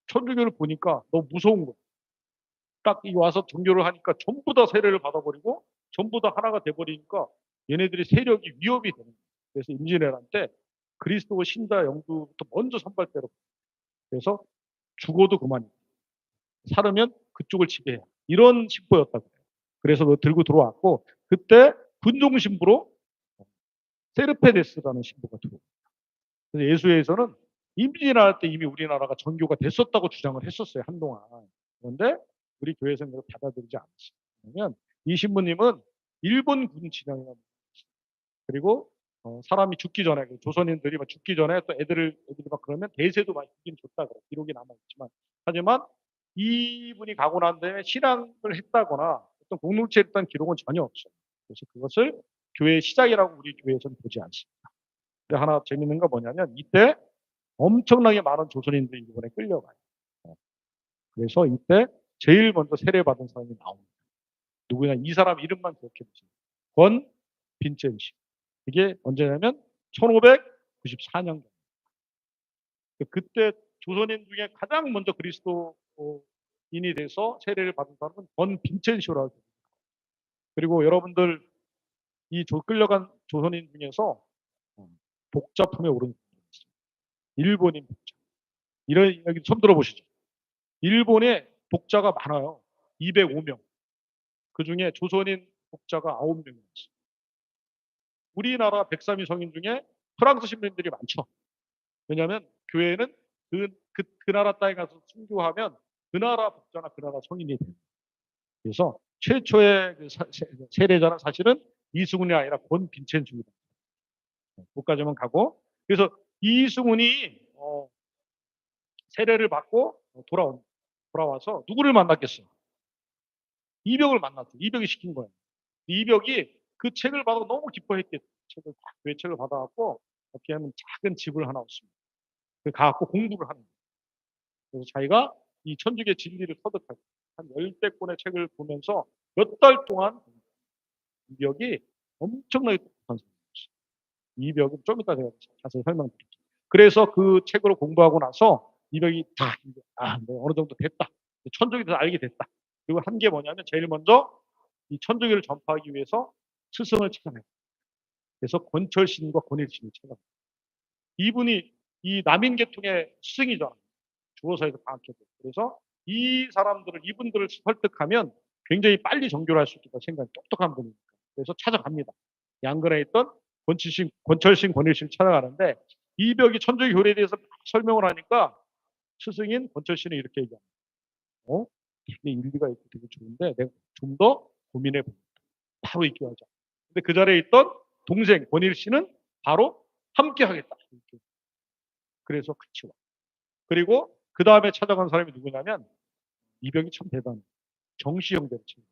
천주교를 보니까 너무 무서운 거예요. 딱 와서 종교를 하니까 전부 다 세례를 받아버리고 전부 다 하나가 돼버리니까 얘네들이 세력이 위협이 되는 거예요. 그래서 임진왜란 때 그리스도 신자 영주부터 먼저 선발대로 그래서 죽어도 그만이고 살으면 그쪽을 지배해 이런 신보였다고 해요. 그래서 그거 들고 들어왔고 그때 군종 신부로 세르페데스라는 신부가 들어옵니다. 그래서 예수회에서는 임진왜란 때 이미 우리나라가 정교가 됐었다고 주장을 했었어요 한동안. 그런데 우리 교회에서는 그걸 받아들이지 않았어요. 왜냐하면 이 신부님은 일본 군 진영이나 그리고 사람이 죽기 전에 조선인들이 막 죽기 전에 또 애들이 막 그러면 대세도 많이 주긴 줬다 그래 기록이 남아 있지만 하지만 이분이 가고 난 다음에 신앙을 했다거나 어떤 공동체를 했던 기록은 전혀 없어요. 그래서 그것을 교회의 시작이라고 우리 교회에서는 보지 않습니다. 근데 하나 재밌는 거 뭐냐면 이때 엄청나게 많은 조선인들이 일본에 끌려가요. 그래서 이때 제일 먼저 세례받은 사람이 나옵니다. 누구냐? 이 사람 이름만 기억해 보세요. 권 빈첸시. 이게 언제냐면 1594년. 그때 조선인 중에 가장 먼저 그리스도인이 돼서 세례를 받은 사람은 권 빈첸시라고. 그리고 여러분들 이 끌려간 조선인 중에서 복자품에 오른 일본인 복자. 이런 여기 처음 들어보시죠? 일본에 복자가 많아요. 205명. 그 중에 조선인 복자가 9명이었어요. 우리나라 103위 성인 중에 프랑스 신부님들이 많죠. 왜냐하면 교회는 그 나라 땅에 가서 순교하면 그 나라 복자나 그 나라 성인이 됩니다. 그래서 최초의 세례자는 사실은 이승훈이 아니라 권 빈첸주입니다. 거기까지만 가고 그래서 이승훈이 세례를 받고 돌아와서 누구를 만났겠어요? 이벽을 만났죠. 이벽이 시킨 거예요. 이벽이 그 책을 받아 너무 기뻐했겠죠. 교회 책을 받아갖고 어떻게 하면 작은 집을 하나 얻습니다. 가갖고 공부를 하는 거예요. 그래서 자기가 이 천주교 진리를 터득하고 한 열대 권의 책을 보면서 몇 달 동안 이벽이 엄청나게 똑똑한 사람이었어요. 이벽은 좀 이따 제가 자세히 설명드릴게요. 그래서 그 책으로 공부하고 나서 이벽이 다 어느 정도 됐다. 천주교에 대해서 알게 됐다. 그리고 한 게 뭐냐면 제일 먼저 이 천주교를 전파하기 위해서 스승을 찾아내요. 그래서 권철신과 권일신을 찾아내요. 이분이 이 남인 계통의 스승이잖아요. 주어서에서 방학했고. 그래서 이 사람들을, 이분들을 설득하면 굉장히 빨리 정교를 할 수 있겠다 생각이 똑똑한 분이니까. 그래서 찾아갑니다. 양근에 있던 권철신, 권일신을 찾아가는데 이벽이 천주교 교리에 대해서 설명을 하니까 스승인 권철신이 이렇게 얘기합니다. 되게 일리가 있고 되게 좋은데 내가 좀 더 고민해 봅니다. 바로 입교하자. 근데 그 자리에 있던 동생 권일신은 바로 함께 하겠다. 그래서 같이 와. 그리고 그 다음에 찾아간 사람이 누구냐면 이벽이 참 대단해. 정씨 형제를 찾아요.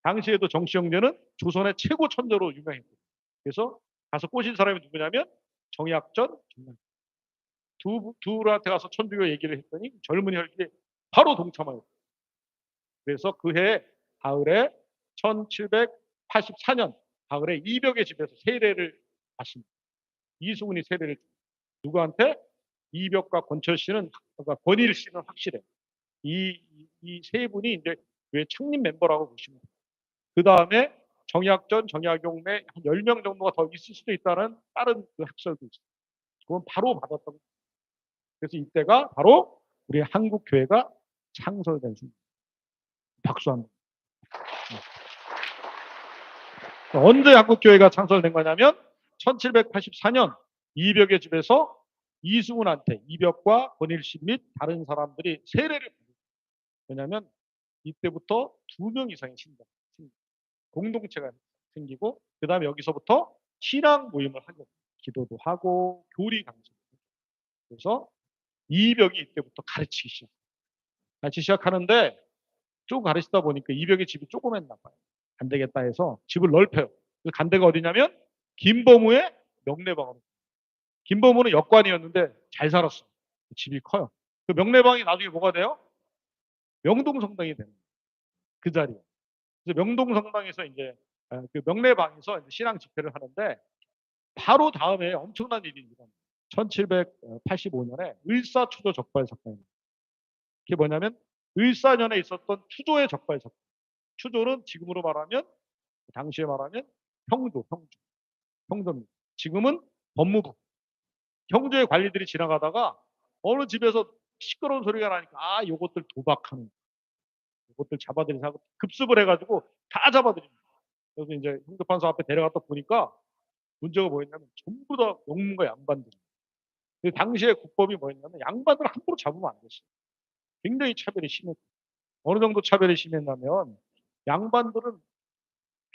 당시에도 정씨 형제는 조선의 최고 천재로 유명했거든요. 그래서 가서 꼬신 사람이 누구냐면 정약전, 둘한테 가서 천주교 얘기를 했더니 젊은 혈기에 바로 동참하였어요. 그래서 그해 가을에 1784년 가을에 이벽의 집에서 세례를 받습니다. 이수근이 세례를 누구한테? 이벽과 권철씨는, 그러니까 권일 씨는 확실해. 이 세 분이 이제 교회 창립 멤버라고 보시면 돼요. 그 다음에 정약전, 정약용매 한 10명 정도가 더 있을 수도 있다는 다른 그 학설도 있어요. 그건 바로 받았던 거예요. 그래서 이때가 바로 우리 한국 교회가 창설된 순간. 박수 한번. 언제 한국 교회가 창설된 거냐면 1784년 이벽의 집에서 이승훈한테 이벽과 권일신 및 다른 사람들이 세례를 받습니다. 왜냐하면 이때부터 2명 이상의 신자, 공동체가 생기고 그 다음에 여기서부터 신앙 모임을 하게 됩니다. 기도도 하고 교리 강좌도 하고. 그래서 이벽이 이때부터 가르치기 시작하는데 쭉 가르치다 보니까 이벽의 집이 조그맸나 봐요. 안 되겠다 해서 집을 넓혀요. 간 데가 어디냐면 김범우의 명례방으로. 김범우는 역관이었는데 잘 살았어. 집이 커요. 그 명례방이 나중에 뭐가 돼요? 명동성당이 되는 거예요. 그 자리에. 그래서 명동성당에서 이제 그 명례방에서 이제 신앙 집회를 하는데 바로 다음에 엄청난 일이 일어납니다. 1785년에 을사추조 적발 사건입니다. 그게 뭐냐면 을사년에 있었던 추조의 적발 사건. 추조는 지금으로 말하면 당시에 말하면 평조입니다. 지금은 법무부. 형조의 관리들이 지나가다가 어느 집에서 시끄러운 소리가 나니까 요것들 도박하는 요것들 잡아들이고 급습을 해가지고 다 잡아들입니다. 그래서 이제 형조판사 앞에 데려갔다 보니까 문제가 뭐였냐면 전부 다 영문과 양반들. 당시에 국법이 뭐였냐면 양반들 함부로 잡으면 안 됐어요. 굉장히 차별이 심했고 어느 정도 차별이 심했냐면 양반들은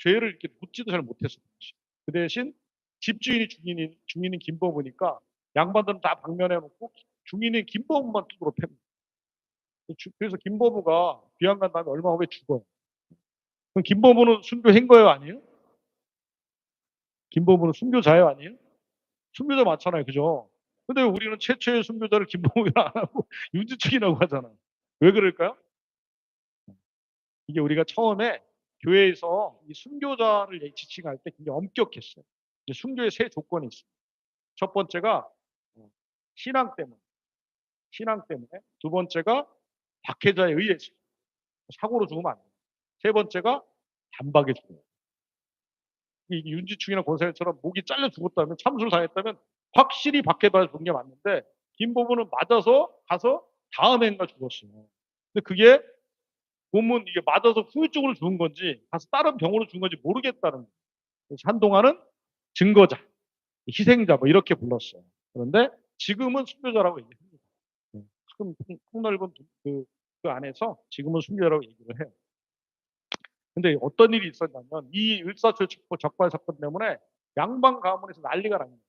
죄를 이렇게 묻지도 잘 못했어요. 그 대신 집주인이 중인인 김범우니까 양반들은 다 방면해놓고 중인인 김범우만 투도로 팹니다. 그래서 김범우가 귀양 간 다음에 얼마 후에 죽어요. 그럼 김범우는 순교한 거예요, 아니에요? 김범우는 순교자예요, 아니에요? 순교자 맞잖아요, 그죠? 근데 우리는 최초의 순교자를 김범우가 안 하고 윤지축이라고 하잖아요. 왜 그럴까요? 이게 우리가 처음에 교회에서 이 순교자를 지칭할 때 굉장히 엄격했어요. 순교의 세 조건이 있어요. 첫 번째가 신앙 때문에. 두 번째가 박해자에 의해서 사고로 죽으면 안 돼요. 세 번째가 단박에 죽어요. 이 윤지충이나 권사님처럼 목이 잘려 죽었다면 참수를 당했다면 확실히 박해자에 죽은 게 맞는데 김범우는 맞아서 가서 다음 해인가 죽었어요. 근데 그게 보면 이게 맞아서 후유증으로 죽은 건지 가서 다른 병으로 죽은 건지 모르겠다는 거예요. 그래서 한동안은 증거자, 희생자 뭐 이렇게 불렀어요. 그런데 지금은 순교자라고 얘기합니다. 큰 폭넓은 그 안에서 지금은 순교자라고 얘기를 해요. 근데 어떤 일이 있었냐면 이 을사추 적발 사건 때문에 양반 가문에서 난리가 납니다.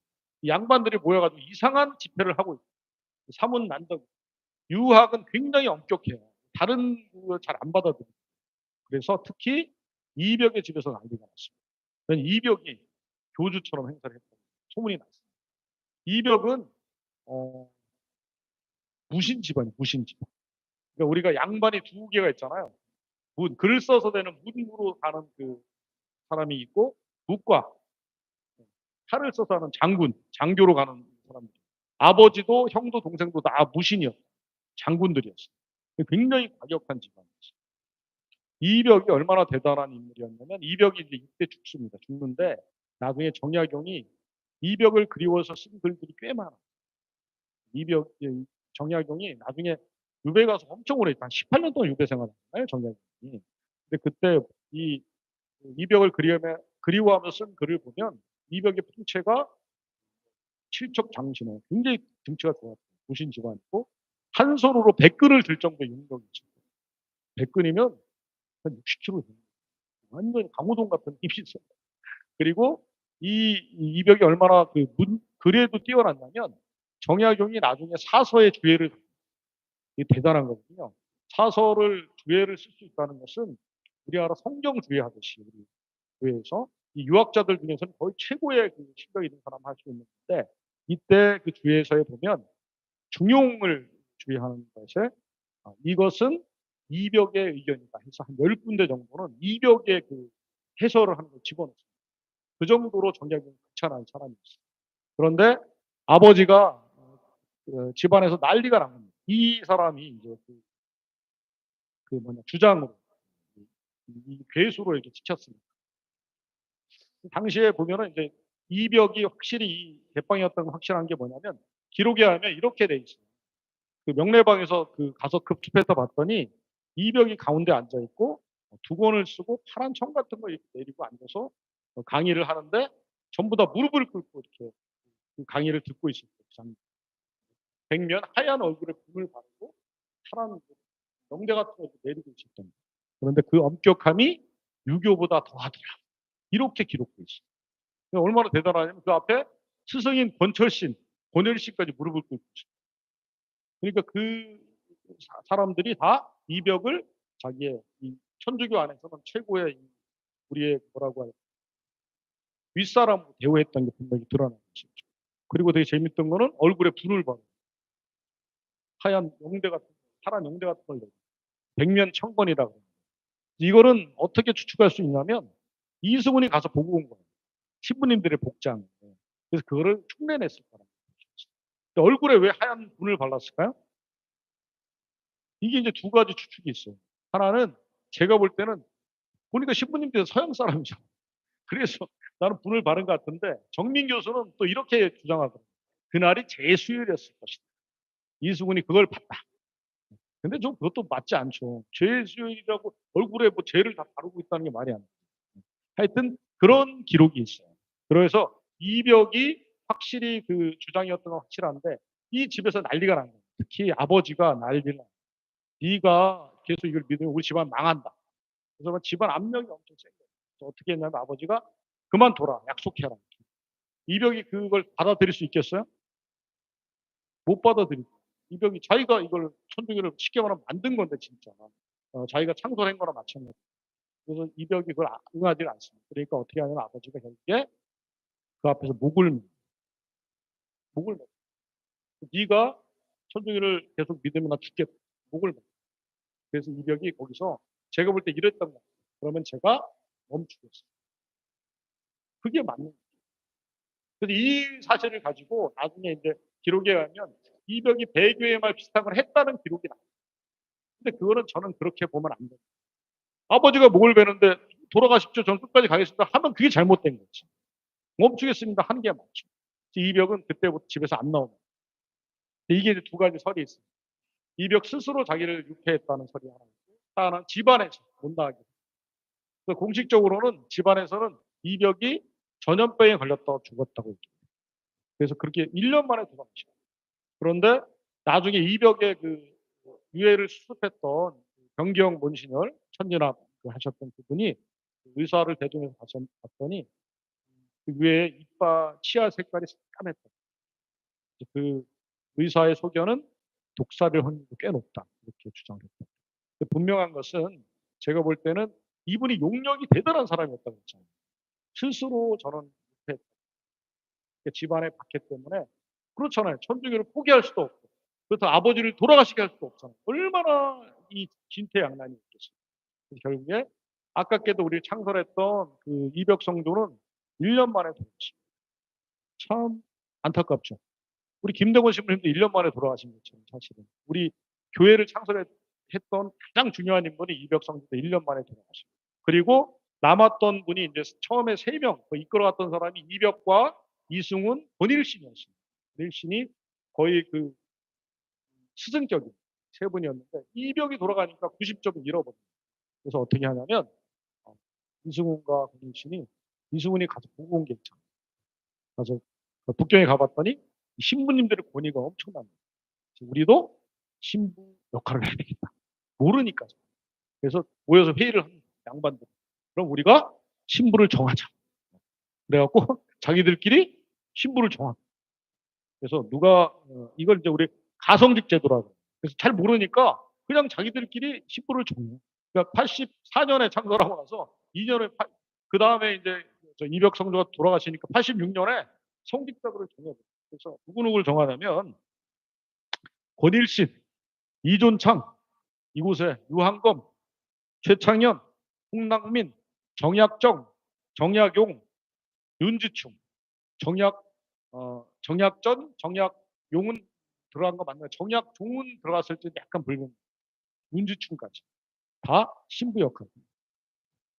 양반들이 모여가지고 이상한 집회를 하고 있어요. 사문 난동. 유학은 굉장히 엄격해요. 다른 잘 안 받아들여요. 그래서 특히 이벽의 집에서 난리가 났습니다. 이벽이 교주처럼 행사를 했다고 소문이 났어요. 이벽은 어, 무신 집안이에요. 무신 집안. 그러니까 우리가 양반이 두 개가 있잖아요. 글을 써서 되는 문으로 가는 그 사람이 있고 묵과 칼을 써서 하는 장군, 장교로 가는 사람들. 아버지도 형도 동생도 다 무신이었어요. 장군들이었어요. 굉장히 과격한 집안이었어요. 이벽이 얼마나 대단한 인물이었냐면 이벽이 이제 이때 죽습니다. 죽는데 나중에 정약용이 이벽을 그리워서 쓴 글들이 꽤 많아요. 이벽 정약용이 나중에 유배 가서 엄청 오래 한 18년 동안 유배 생활했잖아요. 정약용이. 근데 그때 이 이벽을 그리워하며 쓴 글을 보면 이벽의 풍채가 칠척장신에 굉장히 등치가 좋았고 무신 집안이고 한 손으로 100근을 들 정도의 용력이 있어요. 100근이면 한 60kg 됩니다. 완전히 강호동 같은 힘이 있어요. 그리고 이벽이 얼마나 글에도 뛰어났냐면 정약용이 나중에 사서의 주예를 대단한 거거든요. 사서를 주예를 쓸 수 있다는 것은 우리나라 성경 주예 하듯이 우리 교회에서 이 유학자들 중에서는 거의 최고의 그 실력 있는 사람 할 수 있는데 이때 그 주예서에 보면 중용을 주의하는 것에 이것은 이벽의 의견이다 해서 한 10군데 정도는 이벽의 그 해설을 하는 걸 집어넣었어요. 그 정도로 정약용이 극찬한 사람이었어요. 그런데 아버지가 집안에서 난리가 난 겁니다. 이 사람이 이제 주장으로 이 괴수로 이렇게 찍혔습니다. 당시에 보면은 이제 이벽이 확실히 대빵이었던 건 확실한 게 뭐냐면 기록에 하면 이렇게 돼 있어요. 그 명례방에서 가서 급습해서 봤더니 이벽이 가운데 앉아 있고 두 권을 쓰고 파란 청 같은 거 이렇게 내리고 앉아서 강의를 하는데 전부 다 무릎을 꿇고 이렇게 그 강의를 듣고 있었어요. 백면 하얀 얼굴에 붕을 바르고 파란 명대 같은 거 내리고 있었던 거예요. 그런데 그 엄격함이 유교보다 더하더라. 이렇게 기록돼 있어요. 얼마나 대단하냐면 그 앞에 스승인 권철신, 권열씨까지 무릎을 꿇고 있어요. 그러니까 그 사람들이 다 이벽을 자기의 이 천주교 안에서는 최고의 우리의 뭐라고 할까 윗사람으로 대우했던 게 분명히 드러나는 것이죠. 그리고 되게 재밌던 거는 얼굴에 불을 바르고 하얀 용대 같은 파란 용대 같은 걸 내고 백면 청건이라고 합니다. 이거는 어떻게 추측할 수 있냐면 이승훈이 가서 보고 온 거예요. 신부님들의 복장. 그래서 그거를 흉내냈을 거라는 거죠. 얼굴에 왜 하얀 분을 발랐을까요? 이게 이제 두 가지 추측이 있어요. 하나는 제가 볼 때는 보니까 신부님께서 서양 사람이잖아요. 그래서 나는 분을 바른 것 같은데 정민 교수는 또 이렇게 주장하거든요. 그날이 제수일이었을 것이다. 이수근이 그걸 봤다. 근데 좀 그것도 맞지 않죠. 제수일이라고 얼굴에 뭐 죄를 다 바르고 있다는 게 말이 안 돼요. 하여튼 그런 기록이 있어요. 그래서 이벽이 확실히 그 주장이었던 건 확실한데 이 집에서 난리가 난 거예요. 특히 아버지가 난리를 난 네가 계속 이걸 믿으면 우리 집안 망한다. 그래서 집안 압력이 엄청 센 거예요. 그래서 어떻게 했냐면 아버지가 그만둬라. 약속해라. 이벽이 그걸 받아들일 수 있겠어요? 못 받아들이고. 이벽이 자기가 이걸 천주교를 쉽게 말하면 만든 건데 진짜. 자기가 창설한 거나 마찬가지. 그래서 이벽이 그걸 응하지 않습니다. 그러니까 어떻게 하냐면 아버지가 결국에 그 앞에서 목을 매. 네가 천주교를 계속 믿으면 나 죽겠다. 목을 매. 그래서 이벽이 거기서 제가 볼 때 이랬던 거예요. 그러면 제가 멈추겠어요. 그게 맞는 거예요. 그래서 이 사실을 가지고 나중에 이제 기록에 가면 이벽이 배교의 말 비슷한 걸 했다는 기록이 나와요. 근데 그거는 저는 그렇게 보면 안 돼요. 아버지가 목을 베는데 돌아가십시오. 저는 끝까지 가겠습니다. 하면 그게 잘못된 거지. 멈추겠습니다. 하는 게 맞죠. 이벽은 그때부터 집에서 안 나옵니다. 이게 이제 두 가지 설이 있어요. 이벽 스스로 자기를 유폐했다는 설이 하나 있고, 하나는 집안에서 못 나가게. 공식적으로는 집안에서는 이벽이 전염병에 걸렸다고 죽었다고 했죠. 그래서 그렇게 1년 만에 도망치고. 그런데 나중에 이벽의 그 유해를 수습했던 변경 몬시널 천진압 하셨던 그분이 의사를 대동해서 봤더니 그 유해의 이빨 치아 색깔이 까맸다. 그 의사의 소견은 독살일 확률도 꽤 높다. 이렇게 주장을 했다. 분명한 것은 제가 볼 때는 이분이 용력이 대단한 사람이었다고 했잖아요. 스스로 저는 집안의 박해 때문에 그렇잖아요. 천주교를 포기할 수도 없고 그렇다고 아버지를 돌아가시게 할 수도 없잖아요. 얼마나 이 진퇴양난이 있겠어요. 결국에 아깝게도 우리 창설했던 그 이벽성도는 1년 만에 돌아가십니다. 참 안타깝죠. 우리 김대곤 신부님도 1년 만에 돌아가신 것처럼 사실은 우리 교회를 창설했던 가장 중요한 인물이 이벽성도도 1년 만에 돌아가십니다. 그리고 남았던 분이 이제 처음에 3명 이끌어갔던 사람이 이벽과 이승훈, 권일신이었습니다. 권일신이 거의 그 스승격인 3분이었는데 이벽이 돌아가니까 90점을 잃어버립니다. 그래서 어떻게 하냐면 이승훈과 권일신이 이승훈이 가서 보고 온 게 있잖아요. 그래서 북경에 가봤더니 신부님들의 권위가 엄청납니다. 우리도 신부 역할을 해야 되겠다. 모르니까. 그래서 모여서 회의를 합니다. 양반들. 그럼 우리가 신부를 정하자. 그래갖고 자기들끼리 신부를 정합니다. 그래서 누가 이걸 이제 우리 가성직 제도라고. 그래서 잘 모르니까 그냥 자기들끼리 신부를 정해요. 그러니까 84년에 창설하고 나서 2년에 그 다음에 이제 이벽 성조가 돌아가시니까 86년에 성직자들을 정해요. 그래서 누구누구를 정하냐면 권일신, 이존창, 이곳에 유한검, 최창현, 홍낙민, 정약정, 정약용, 윤지충, 정약전, 정약용은 들어간 거 맞나요? 정약종은 들어갔을 때 약간 붉은 윤지충까지 다 신부 역할.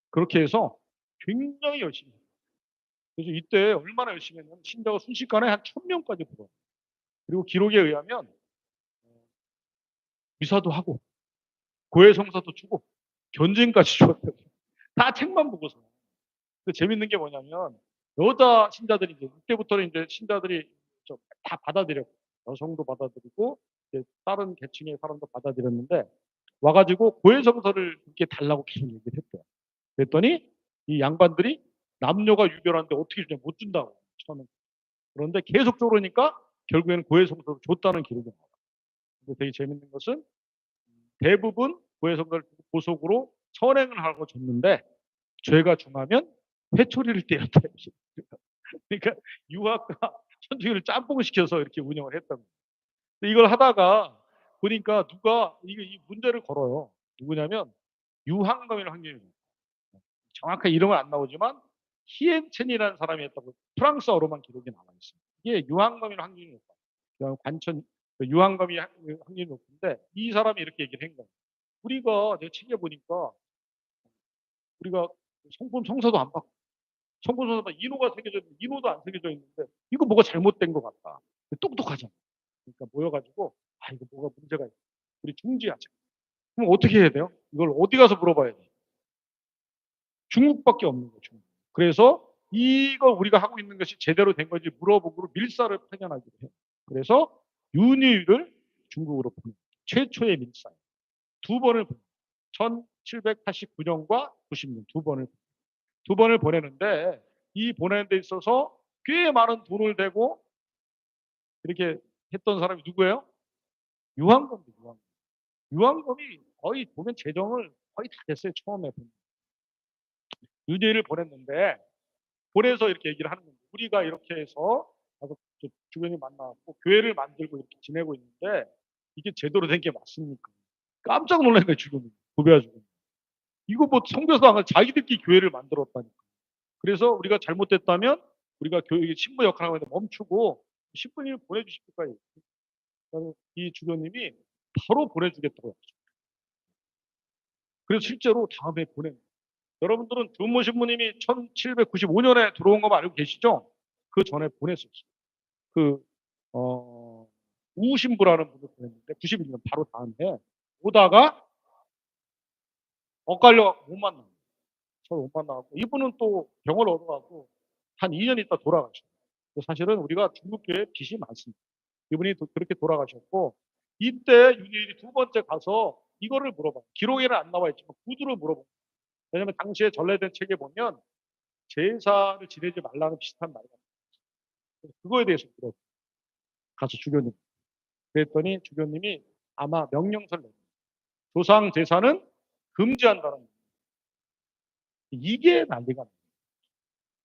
그렇게 해서 굉장히 열심히 해요. 그래서 이때 얼마나 열심히 했냐면 신자가 순식간에 한 1000명까지 들어와요. 그리고 기록에 의하면 미사도 하고 고해성사도 주고 견진까지 주었대요. 다 책만 보고서. 재밌는 게 뭐냐면 여자 신자들이 이제 이때부터는 이제 신자들이 다 받아들였고 여성도 받아들이고 이제 다른 계층의 사람도 받아들였는데 와가지고 고해성사를 이렇게 달라고 계속 얘기를 했대요. 그랬더니 이 양반들이 남녀가 유별한데 어떻게 주냐 못 준다고 처음에. 그런데 계속 쪼르니까 결국에는 고해성사를 줬다는 기록이 나와요. 근데 되게 재밌는 것은 대부분 고해성사를 고속으로 선행을 하고 줬는데 죄가 중하면 회초리를 때렸대요. 그러니까 유학과 천주교를 짬뽕을 시켜서 이렇게 운영을 했던 거예요. 이걸 하다가 보니까 누가 이 문제를 걸어요. 누구냐면 유한검이라는 황제입니다. 정확한 이름은 안 나오지만 히엔첸이라는 사람이 했다고 프랑스어로만 기록이 나와 있습니다. 이게 유한검이라는 황제입니다. 관천 유한검이 황제이 높은데 이 사람이 이렇게 얘기를 한 거예요. 우리가 내 책에 보니까 우리가 성품 성사도 안 받고 성품 성사도 인호가 새겨져 있는데 인호도 안 새겨져 있는데 이거 뭐가 잘못된 것 같다. 똑똑하잖아. 그러니까 모여가지고 이거 뭐가 문제가 있어. 우리 중지하자. 그럼 어떻게 해야 돼요? 이걸 어디 가서 물어봐야 돼? 중국밖에 없는 거죠. 그래서 이거 우리가 하고 있는 것이 제대로 된 건지 물어보고 밀사를 파견하기로 해요. 그래서 윤희를 중국으로 보내 최초의 밀사. 2번을 보내 1789년과 90년 2번을 보내는데 이 보내는 데 있어서 꽤 많은 돈을 대고 이렇게 했던 사람이 누구예요? 유한검입니다. 유한검이 거의 보면 재정을 거의 다 됐어요. 처음에 윤희를 보냈는데 보내서 이렇게 얘기를 하는 겁니다. 우리가 이렇게 해서 가서 주변에 만나고 교회를 만들고 이렇게 지내고 있는데 이게 제대로 된 게 맞습니까? 깜짝 놀란 거예요. 지금 구배가지고 이거 뭐 성교사 안 하고 자기들끼리 교회를 만들었다니까. 그래서 우리가 잘못됐다면 우리가 교회 신부 역할을 하는데 멈추고 신부님을 보내주십니까? 이 주교님이 바로 보내주겠다고 했죠. 그래서 실제로 다음에 보냅니다. 여러분들은 두모 신부님이 1795년에 들어온 거 알고 계시죠? 그 전에 보냈었어요. 그 우신부라는 분을 보냈는데 91년 바로 다음에 오다가 엇갈려 못 만나요. 서로 못 만나고 이분은 또 병을 얻어가고 한 2년 있다 돌아가셨어요. 사실은 우리가 중국교회에 빚이 많습니다. 이분이 그렇게 돌아가셨고 이때 윤희일이 2번째 가서 이거를 물어봐요. 기록에는 안 나와 있지만 구두를 물어봐요. 왜냐하면 당시에 전래된 책에 보면 제사를 지내지 말라는 비슷한 말이 나와요. 그거에 대해서 물어봐요. 가서 주교님 그랬더니 주교님이 아마 명령서를 냈어요. 조상 제사는 금지한다는 거예요. 이게 난리가 나요.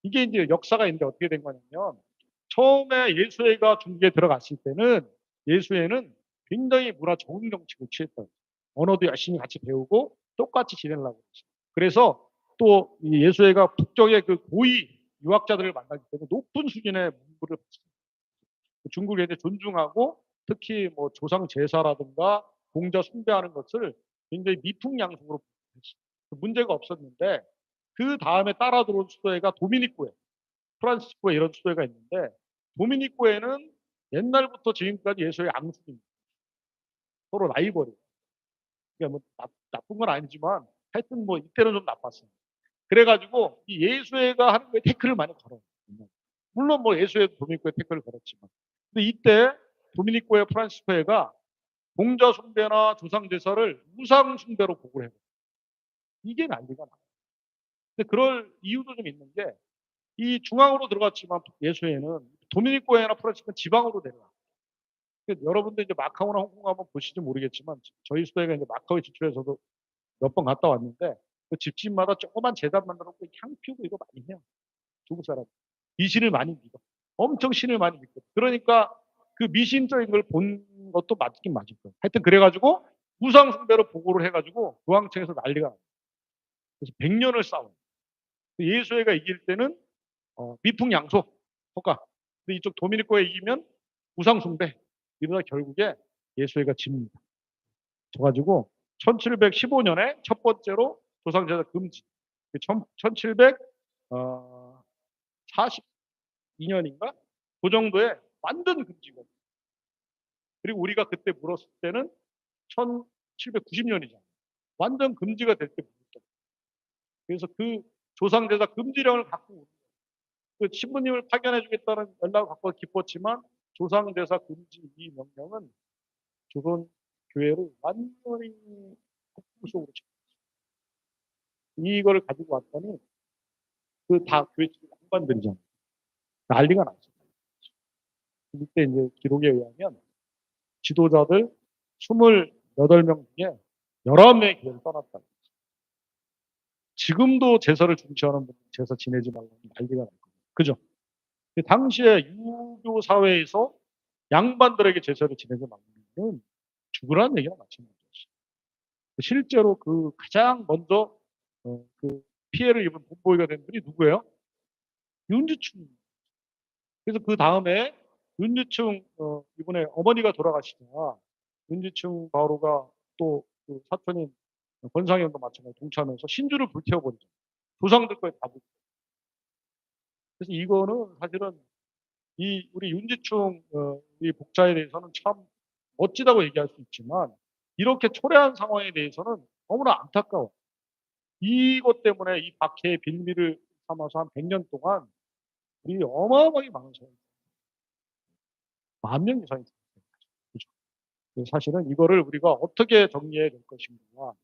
이게 이제 역사가 있는데 어떻게 된 거냐면 처음에 예수회가 중국에 들어갔을 때는 예수회는 굉장히 문화 적응 정책을 취했다. 언어도 열심히 같이 배우고 똑같이 지내려고 했어요. 그래서 또 예수회가 북쪽의 그 고위 유학자들을 만나기 때문에 높은 수준의 문구를 받습니다. 중국에 이제 존중하고 특히 뭐 조상 제사라든가 공자 숭배하는 것을 굉장히 미풍양속으로 했어요. 문제가 없었는데 그 다음에 따라 들어온 수도회가 도미니코에 프란시스코에 이런 수도회가 있는데 도미니코에는 옛날부터 지금까지 예수의 앙숙입니다. 서로 라이벌이에요. 그러니까 뭐 나쁜 건 아니지만 하여튼 뭐 이때는 좀 나빴어요. 그래가지고 이 예수회가 하는 거에 태클을 많이 걸어요. 물론 뭐 예수회도 도미니코에 태클을 걸었지만 근데 이때 도미니코의 프란시스코회가 공자 숭배나 조상 제사를 우상 숭배로 보고를 해요. 이게 난리가 나요. 근데 그럴 이유도 좀 있는 게 이 중앙으로 들어갔지만 예수회는 도미니코회나 프란시스코는 지방으로 내려와. 여러분들 이제 마카오나 홍콩 한번 보실지 모르겠지만 저희 수도회가 이제 마카오에 지출해서도 몇 번 갔다 왔는데 그 집집마다 조그만 재단 만들어 놓고 향 피우고 이거 많이 해요. 중국 사람. 이 신을 많이 믿어. 엄청 신을 많이 믿고. 그러니까 그 미신적인 걸 본 것도 맞긴 맞을 거예요. 하여튼 그래가지고 우상 숭배로 보고를 해가지고 교황청에서 난리가 나요. 그래서 100년을 싸워요. 예수회가 이길 때는 미풍양속 허가. 근데 이쪽 도미니코에 이기면 우상 숭배. 이러다 결국에 예수회가 집니다. 져가지고 1715년에 첫 번째로 조상제사 금지. 1742년인가? 그 정도에 완전 금지거든요. 그리고 우리가 그때 물었을 때는 1790년이잖아요. 완전 금지가 될 때 물었죠. 그래서 그 조상제사 금지령을 갖고 그 신부님을 파견해 주겠다는 연락을 갖고 기뻤지만 조상제사 금지 이 명령은 조선 교회를 완전히 폭풍 속으로 쳤어요. 이걸 가지고 왔더니 그 다 교회 양반들이잖아요. 난리가 났어요. 이때 이제 기록에 의하면 지도자들 28명 중에 11명의 교회를 떠났다. 지금도 제사를 중시하는 분들 제사 지내지 말라고 난리가 날 거예요. 그죠? 당시에 유교 사회에서 양반들에게 제사를 지내지 말라는 죽으라는 얘기랑 마찬가지였어요. 실제로 그 가장 먼저 그 피해를 입은 본보기가 된 분이 누구예요? 윤주충. 그래서 그 다음에 윤주충 이번에 어머니가 돌아가시자 윤주충 바오로가 또그 사촌인 권상현도 마찬가지로 동참해서 신주를 불태워버리죠. 조상들 거에 다 붙고. 그래서 이거는 사실은 이 우리 윤지충 이 복자에 대해서는 참 멋지다고 얘기할 수 있지만 이렇게 초래한 상황에 대해서는 너무나 안타까워. 이것 때문에 이 박해의 빌미를 삼아서 한 100년 동안 우리 어마어마하게 많은 사람이 10,000명 이상이 그렇죠. 사실은 이거를 우리가 어떻게 정리해야 될 것인가.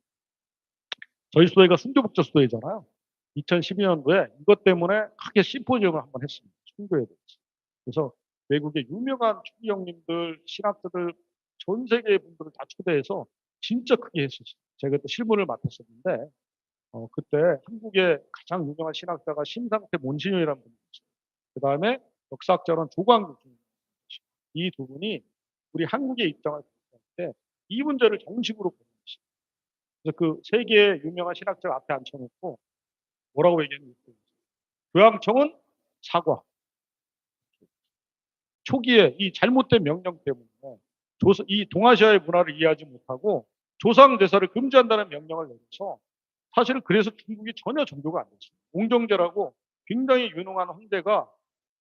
저희 수도회가 순교복자 수도회잖아요. 2012년도에 이것 때문에 크게 심포지엄을 한번 했습니다. 순교에 대해서. 그래서 외국의 유명한 초기 형님들, 신학자들, 전 세계의 분들을 다 초대해서 진짜 크게 했었어요. 제가 그때 실무를 맡았었는데 그때 한국의 가장 유명한 신학자가 심상태 몬시뇰이라는 분이 있어요. 그 다음에 역사학자로는 조광국 이 두 분이 우리 한국의 입장을 볼 때 이 문제를 정식으로 보는 것이죠. 그래서 그 세계의 유명한 신학자 앞에 앉혀놓고 뭐라고 얘기했는지 교황청은 사과. 초기에 이 잘못된 명령 때문에 이 동아시아의 문화를 이해하지 못하고 조상 제사를 금지한다는 명령을 내려서 사실은 그래서 중국이 전혀 종교가 안 됐어요. 옹정제라고 굉장히 유능한 황제가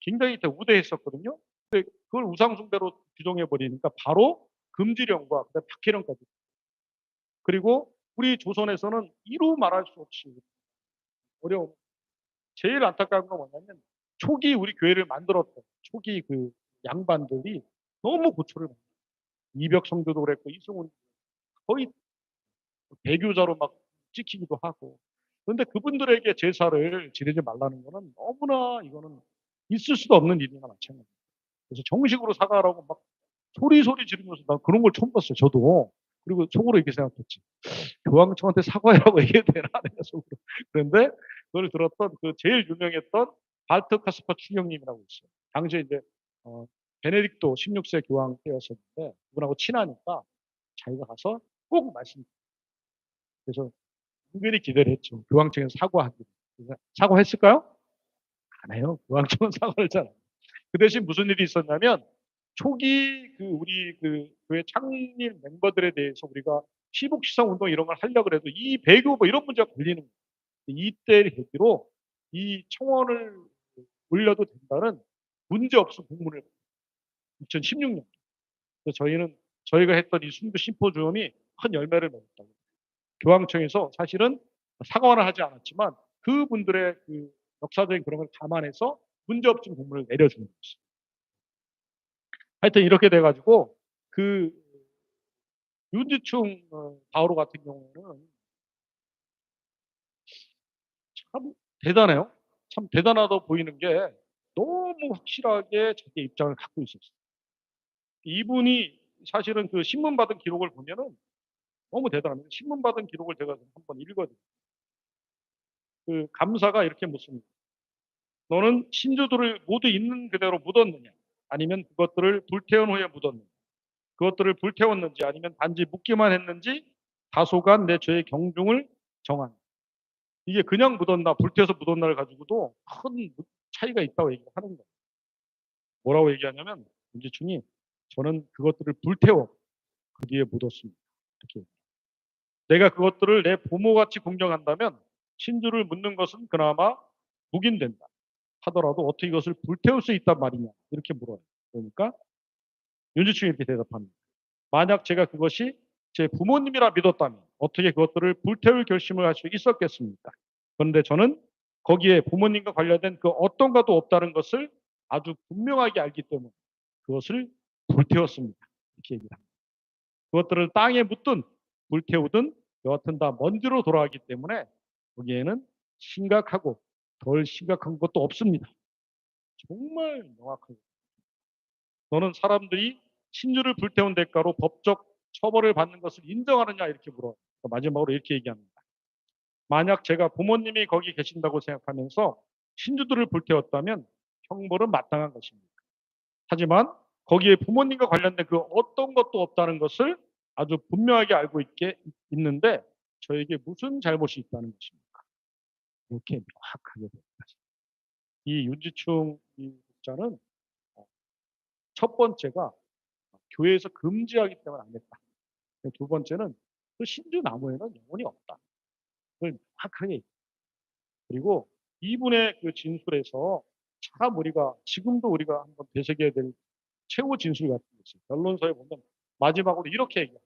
굉장히 우대했었거든요. 근데 그걸 우상숭배로 규정해 버리니까 바로 금지령과 그다음에 박해령까지. 그리고 우리 조선에서는 이루 말할 수 없이 어려운 제일 안타까운 건 뭐냐면 초기 우리 교회를 만들었던 초기 그 양반들이 너무 고초를 받아요. 이벽 성교도 그랬고 이승훈 거의 배교자로 막 찍히기도 하고. 그런데 그분들에게 제사를 지내지 말라는 거는 너무나 이거는 있을 수도 없는 일이나 마찬가지예요. 그래서 정식으로 사과하라고 막 소리 지르면서 난 그런 걸 처음 봤어요, 저도. 그리고 속으로 이렇게 생각했지. 교황청한테 사과해라고 얘기해도 되나? 내가 속으로. 그런데 그걸 들었던 그 제일 유명했던 발트 카스퍼 충령님이라고 있어요. 당시에 이제 어, 베네딕토 16세 교황 때였었는데 그분하고 친하니까 자기가 가서 꼭 말씀. 그래서 은근히 기대를 했죠. 교황청에서 사과하기로. 사과했을까요? 안 해요. 교황청은 사과를 잘 안 해요. 그 대신 무슨 일이 있었냐면 초기 그 우리 그 교회 창립 멤버들에 대해서 우리가 시복 시상 운동 이런 걸 하려고 해도 이 배교 뭐 이런 문제가 걸리는 거예요. 이때를 계기로 이 청원을 올려도 된다는 문제 없음 공문을 2016년. 그래서 저희는 저희가 했던 이 순교 심포지엄이 큰 열매를 맺었다고. 교황청에서 사실은 사과는 하지 않았지만 그분들의 그 역사적인 그런 걸 감안해서 문제없음 공문을 내려주는 거죠. 하여튼 이렇게 돼가지고 그 윤지충 바오로 같은 경우는 참 대단해요. 참 대단하다 보이는 게 너무 확실하게 자기 입장을 갖고 있었어요. 이분이 사실은 그 신문 받은 기록을 보면은 너무 대단합니다. 신문 받은 기록을 제가 한번 읽어드릴게요. 그 감사가 이렇게 묻습니다. 너는 신주들을 모두 있는 그대로 묻었느냐? 아니면 그것들을 불태운 후에 묻었느냐? 그것들을 불태웠는지 아니면 단지 묻기만 했는지 다소간 내 죄의 경중을 정한. 이게 그냥 묻었나 불태워서 묻었나를 가지고도 큰 차이가 있다고 얘기를 하는 거예요. 뭐라고 얘기하냐면 문지충이 저는 그것들을 불태워 그 뒤에 묻었습니다. 이렇게. 내가 그것들을 내 부모같이 공경한다면 신주를 묻는 것은 그나마 묵인된다 하더라도 어떻게 이것을 불태울 수 있단 말이냐 이렇게 물어요. 그러니까 윤지충이 이렇게 대답합니다. 만약 제가 그것이 제 부모님이라 믿었다면 어떻게 그것들을 불태울 결심을 할 수 있었겠습니까? 그런데 저는 거기에 부모님과 관련된 그 어떤 것도 없다는 것을 아주 분명하게 알기 때문에 그것을 불태웠습니다. 이렇게 얘기합니다. 그것들을 땅에 묻든 불태우든 여하튼 다 먼지로 돌아가기 때문에 거기에는 심각하고 덜 심각한 것도 없습니다. 정말 명확하게. 너는 사람들이 신주를 불태운 대가로 법적 처벌을 받는 것을 인정하느냐 이렇게 물어요. 마지막으로 이렇게 얘기합니다. 만약 제가 부모님이 거기 계신다고 생각하면서 신주들을 불태웠다면 형벌은 마땅한 것입니다. 하지만 거기에 부모님과 관련된 그 어떤 것도 없다는 것을 아주 분명하게 알고 있는데 저에게 무슨 잘못이 있다는 것입니까? 이렇게 명확하게 됩니다. 이 윤지충 이 목자는 첫 번째가 교회에서 금지하기 때문에 안 했다. 두 번째는 그 신주 나무에는 영혼이 없다. 그걸 명확하게. 그리고 이분의 그 진술에서 참 우리가 지금도 우리가 한번 되새겨야 될 최후 진술 같은 게 있어요. 변론서에 보면 마지막으로 이렇게 얘기합니다.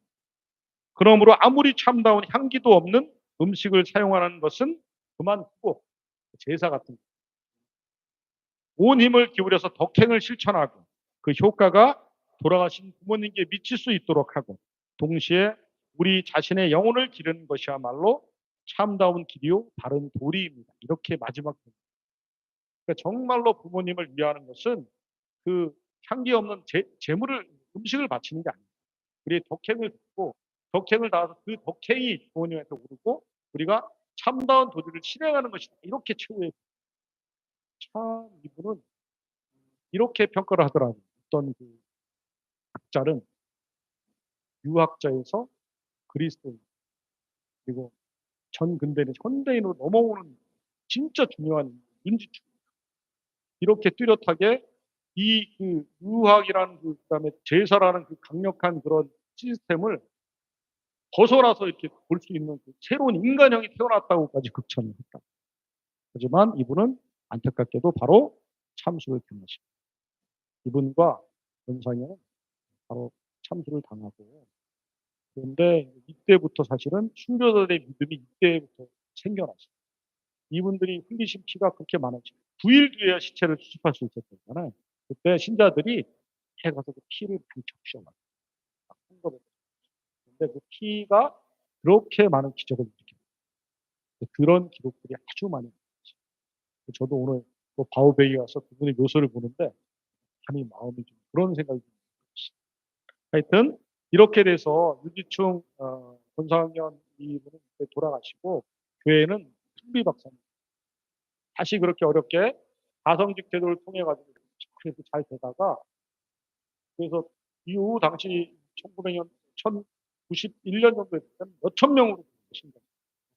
그러므로 아무리 참다운 향기도 없는 음식을 사용하는 것은 그만두고 제사 같은 온 힘을 기울여서 덕행을 실천하고 그 효과가 돌아가신 부모님께 미칠 수 있도록 하고 동시에 우리 자신의 영혼을 기르는 것이야말로 참다운 길이요 바른 도리입니다. 이렇게 마지막. 그러니까 정말로 부모님을 위하는 것은 그 향기 없는 재물을 음식을 바치는 게 아니에요. 우리 덕행을 듣고 덕행을 다해서 그 덕행이 부모님한테 오르고 우리가 참다운 도리를 실행하는 것이다. 이렇게 최후의. 참 이분은 이렇게 평가를 하더라고요. 어떤 그 학자는 유학자에서 그리스도인 그리고 전 근대는 현대인으로 넘어오는 진짜 중요한 인지축. 이렇게 뚜렷하게 이 그 유학이라는 그다음에 제사라는 그 강력한 그런 시스템을 벗어나서 이렇게 볼 수 있는 그 새로운 인간형이 태어났다고까지 극찬을 했다. 하지만 이분은 안타깝게도 바로 참수를 당하십니다. 이분과 원상이는 바로 참수를 당하고 그런데 이때부터 사실은 순교자들의 믿음이 이때부터 생겨났어요. 이분들이 흘리신 피가 그렇게 많았죠. 9일 뒤에 시체를 수습할 수 있었잖아요. 그때 신자들이 해 가서 그 피를 많이 적셔놨어요. 그런데 그 피가 그렇게 많은 기적을 일으켰어요. 그런 기록들이 아주 많이 있어요. 저도 오늘 또 바오베이에 와서 그분의 묘소를 보는데 참이 마음이 좀 그런 생각이 들었어요. 하여튼 이렇게 돼서 유지충 권상현 이분은 돌아가시고 교회는 풍비박산 다시 그렇게 어렵게 가성직 제도를 통해 가지고 그래도 잘 되다가 그래서 이후 당시 1900년 1091년 정도에 몇천 명으로 이렇게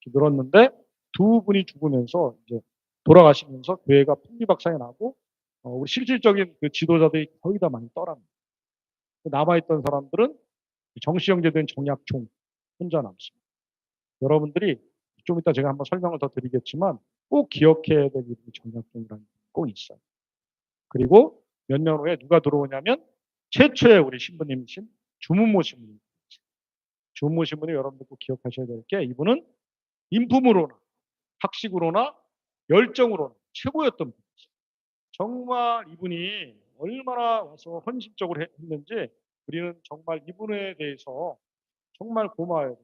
늘었는데 두 분이 죽으면서 이제 돌아가시면서 교회가 풍비박산이 나고 우리 실질적인 그 지도자들이 거의 다 많이 떠납니다. 남아있던 사람들은 정시형제 된 정약총 혼자 남습니다. 여러분들이 좀 이따 제가 한번 설명을 더 드리겠지만 꼭 기억해야 될 이름이 정약종이라는 꼭 있어요. 그리고 몇 년 후에 누가 들어오냐면 최초의 우리 신부님이신 주문모 신부님. 주문모 신부님 여러분들 꼭 기억하셔야 될 게 이분은 인품으로나 학식으로나 열정으로나 최고였던 분이죠. 정말 이분이 얼마나 와서 헌신적으로 했는지 우리는 정말 이분에 대해서 정말 고마워요.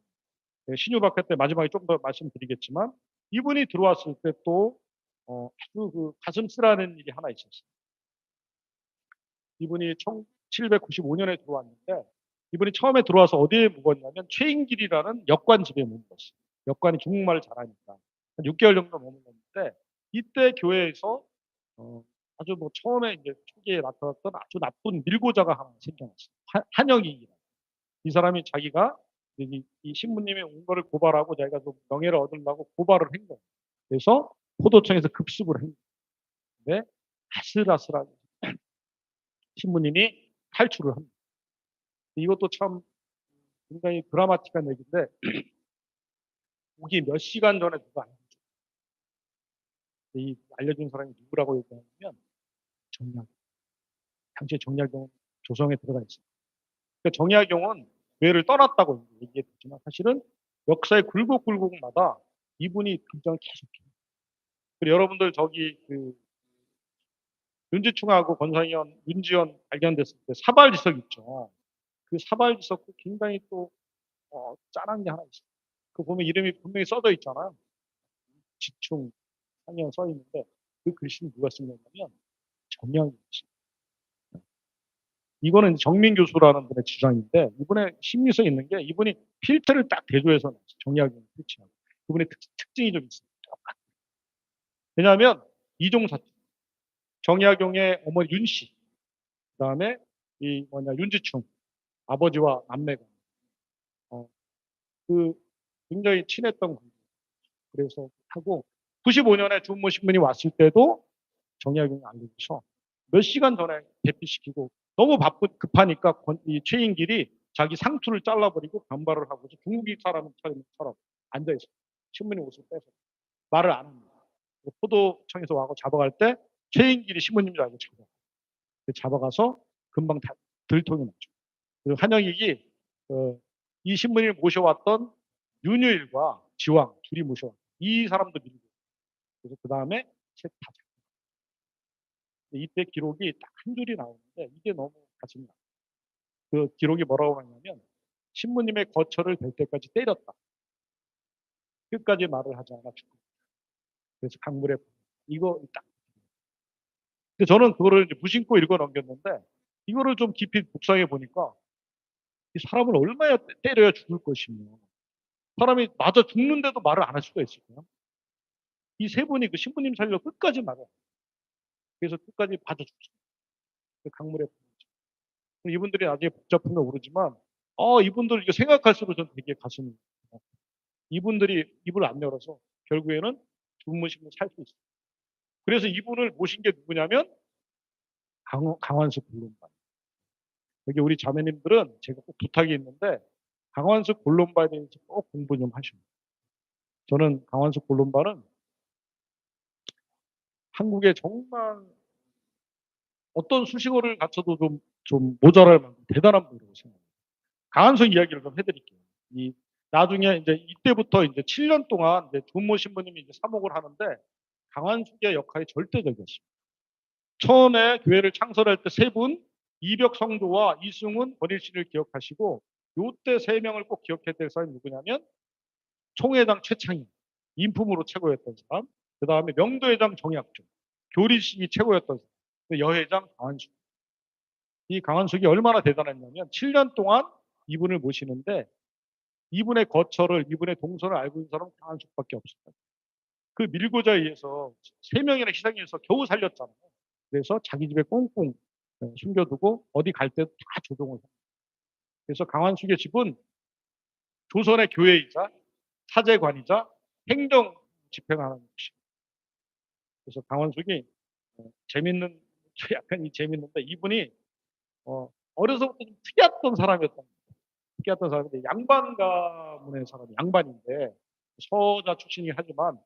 신유박회 때 마지막에 좀 더 말씀드리겠지만 이분이 들어왔을 때 또 아주 그 가슴 쓰라는 일이 하나 있었어요. 이분이 1795년에 들어왔는데 이분이 처음에 들어와서 어디에 묵었냐면 최인길이라는 역관 집에 묵었어요. 역관이 중국말을 잘하니까 한 6개월 정도 머물렀는데 이때 교회에서 아주 뭐 처음에 이제 초기에 나타났던 아주 나쁜 밀고자가 하나 생겨났어요. 한영이 이 사람이 자기가 이 신부님이 온 거를 고발하고 자기가 좀 명예를 얻으려고 고발을 한 거예요. 그래서 포도청에서 급습을 했는데 아슬아슬하게 신부님이 탈출을 합니다. 이것도 참 굉장히 드라마틱한 얘기인데 오기 몇 시간 전에 누가 알려줘. 이 알려준 사람이 누구라고 얘기하냐면 정약. 당시에 정약용은 조성에 들어가 있어요. 그러니까 정약용은 교회를 떠났다고 얘기했지만 사실은 역사의 굴곡굴곡마다 이분이 등장을 계속해요. 그리고 여러분들 저기 그 윤지충하고 권상현, 윤지원 발견됐을 때 사발지석 있죠. 그 사발지석도 굉장히 또 짠한 게 하나 있어요. 그 보면 이름이 분명히 써져 있잖아요. 지충, 상현 써 있는데 그 글씨는 누가 쓴 거냐면 정양이 씨. 이거는 정민 교수라는 분의 주장인데 이분의 심리성 있는 게 이분이 필체를 딱 대조해서 정약용 필체하고 그분의 특징이 좀 있어요. 왜냐하면 이종사촌, 정약용의 어머니 윤 씨, 그다음에 이 뭐냐 윤지충 아버지와 남매가 그 굉장히 친했던 관계. 그래서 하고 95년에 주모 신분이 왔을 때도 정약용이 알려줘서 몇 시간 전에 대피시키고 너무 급하니까 이 최인길이 자기 상투를 잘라버리고 반발을 하고 중국인 사람처럼 앉아있어요. 신부님 옷을 빼서 말을 안 합니다. 포도청에서 와서 잡아갈 때 최인길이 신부님인 줄 알고 잡아가서 금방 다 들통이 났죠. 그리고 한영익이 이 신부님을 모셔왔던 윤유일과 지왕 둘이 모셔왔어요. 이 사람도 밀고 그래서 그 다음에 다 이때 기록이 딱 한 줄이 나오는데 이게 너무 가슴이 아파요. 그 기록이 뭐라고 하냐면 신부님의 거처를 댈 때까지 때렸다. 끝까지 말을 하지 않아 죽고. 그래서 강물에 이거 딱. 근데 저는 그거를 이제 무심코 읽어 넘겼는데 이거를 좀 깊이 묵상해 보니까 이 사람을 얼마나 때려야 죽을 것이며 사람이 맞아 죽는데도 말을 안 할 수가 있을까요? 이 세 분이 그 신부님 살려 끝까지 말을. 그래서 끝까지 받아 죽습니다. 그 강물에. 이분들이 나중에 복잡한 거 모르지만 이분들 이거 생각할수록 전 되게 가슴이 이분들이 입을 안 열어서 결국에는 주무시면 살 수 있어요. 그래서 이분을 모신 게 누구냐면 강환수 본론반. 여기 우리 자매님들은 제가 꼭 부탁이 있는데 강환수 본론반에 대해서 꼭 공부 좀 하시고. 저는 강환수 본론반은 한국에 정말 어떤 수식어를 갖춰도 좀 모자랄 만큼 대단한 분이라고 생각합니다. 강한수 이야기를 좀 해드릴게요. 나중에 이제 이때부터 이제 7년 동안 이제 조모 신부님이 이제 사목을 하는데 강한숙의 역할이 절대적이었습니다. 처음에 교회를 창설할 때 세 분, 이벽 성도와 이승훈, 권일씨를 기억하시고 요때 세 명을 꼭 기억해야 될 사람이 누구냐면 총회장 최창희, 인품으로 최고였던 사람, 그 다음에 명도회장 정약종, 교리식이 최고였던 사람, 여회장 강한숙. 이 강한숙이 얼마나 대단했냐면 7년 동안 이분을 모시는데 이분의 거처를, 이분의 동선을 알고 있는 사람은 강한숙밖에 없었다. 그 밀고자 의해서 3명이나 희생해서 겨우 살렸잖아요. 그래서 자기 집에 꽁꽁 숨겨두고 어디 갈 때도 다 조종을 합니다. 그래서 강한숙의 집은 조선의 교회이자 사제관이자 행정 집행하는 곳이에요. 그래서 강한숙이 재밌는, 약간 재밌는데 이분이 어려서부터 좀 특이했던 사람이었던 거예요. 특이했던 사람인데 양반 가문의 사람, 양반인데 서자 출신이긴 하지만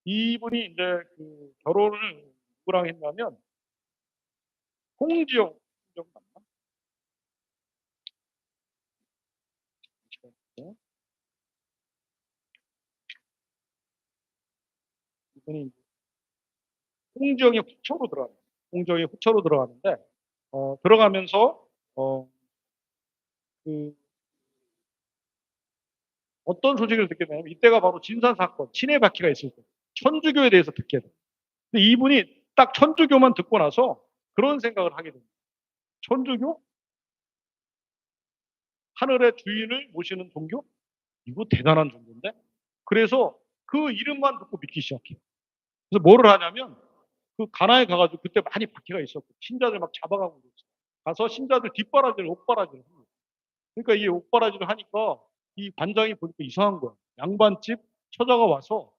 이분이 이제 그 결혼을 누구랑 했냐면 홍지영, 홍지영 맞나? 이분이 홍지영의 후처로 들어갑니다. 홍지영의 후처로 들어가는데 들어가면서 그 어떤 소식을 듣게 되냐면 이때가 바로 진산 사건, 친해바퀴가 있을 때 천주교에 대해서 듣게 돼요. 근데 이분이 딱 천주교만 듣고 나서 그런 생각을 하게 됩니다. 천주교? 하늘의 주인을 모시는 종교? 이거 대단한 종교인데? 그래서 그 이름만 듣고 믿기 시작해요. 그래서 뭐를 하냐면 그 가나에 가가지고 그때 많이 바퀴가 있었고 신자들 막 잡아가고 그랬어요. 가서 신자들 뒷바라지를 옥바라지를 합니다. 그러니까 이 옥바라지를 하니까 이 관장이 보니까 이상한 거야. 양반집 처자가 와서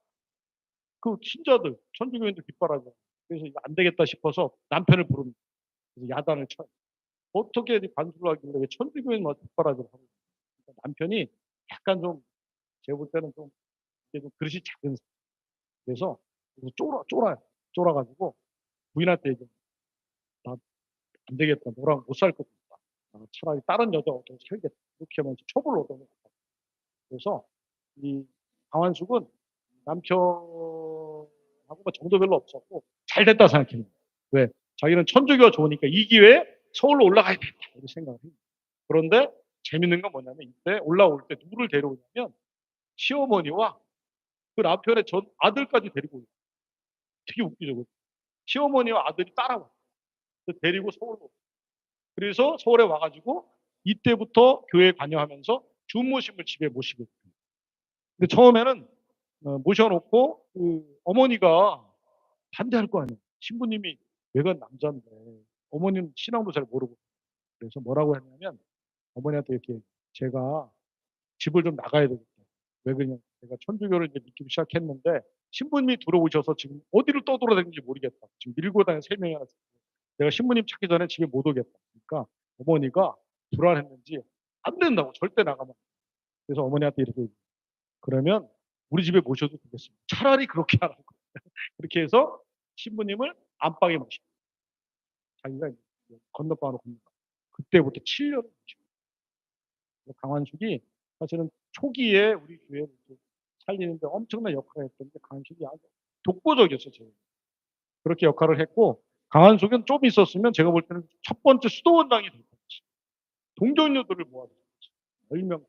그 신자들 천주교인들 뒷바라지. 그래서 이거 안 되겠다 싶어서 남편을 부릅니다. 그래서 야단을 쳐요. 어떻게 관수를 하길래 왜 천주교인만 뒷바라지를 하고 그러니까 남편이 약간 좀 제가 볼 때는 좀 그릇이 작은 사람. 그래서 쫄아요. 쫄아가지고 부인한테 얘기해. 나안 되겠다. 너랑 못 살 것도 있다. 차라리 다른 여자 얻어서 살겠다. 이렇게 하면서 첩을 얻어내고. 그래서 이 강환숙은 남편하고 정도 별로 없었고 잘 됐다 생각합니다. 왜? 자기는 천주교가 좋으니까 이 기회에 서울로 올라가야겠다. 이런 생각을 해요. 그런데 재밌는 건 뭐냐면 이때 올라올 때 누구를 데려오냐면 시어머니와 그 남편의 전 아들까지 데리고 오요. 되게 웃기죠. 시어머니와 아들이 따라와. 데리고 서울로. 그래서 서울에 와가지고 이때부터 교회에 관여하면서 주모심을 집에 모시고 있어요. 근데 처음에는 모셔놓고 그 어머니가 반대할 거 아니에요. 신부님이 외간 남자인데 어머니는 신앙도 잘 모르고 그래서 뭐라고 했냐면 어머니한테 이렇게 제가 집을 좀 나가야 되겠다. 왜 그러냐. 제가 천주교를 이제 믿기 시작했는데 신부님이 들어오셔서 지금 어디를 떠돌아다니는지 모르겠다. 지금 밀고 다니는 3명이나 내가 신부님 찾기 전에 집에 못 오겠다. 그러니까 어머니가 불안했는지 안 된다고 절대 나가면. 그래서 어머니한테 이렇게 그러면 우리 집에 모셔도 되겠습니다. 차라리 그렇게 하라고. 그렇게 해서 신부님을 안방에 모시고 자기가 건너방으로 건너가. 그때부터 7년을 모시고 강환숙이 사실은 초기에 우리 교회를 살리는데 엄청난 역할을 했던 게 강환숙이 아주 독보적이었어요. 제가. 그렇게 역할을 했고 강환숙은 좀 있었으면 제가 볼 때는 첫 번째 수도원장이 될 뻔했어요. 동정녀들을 모아서 10명.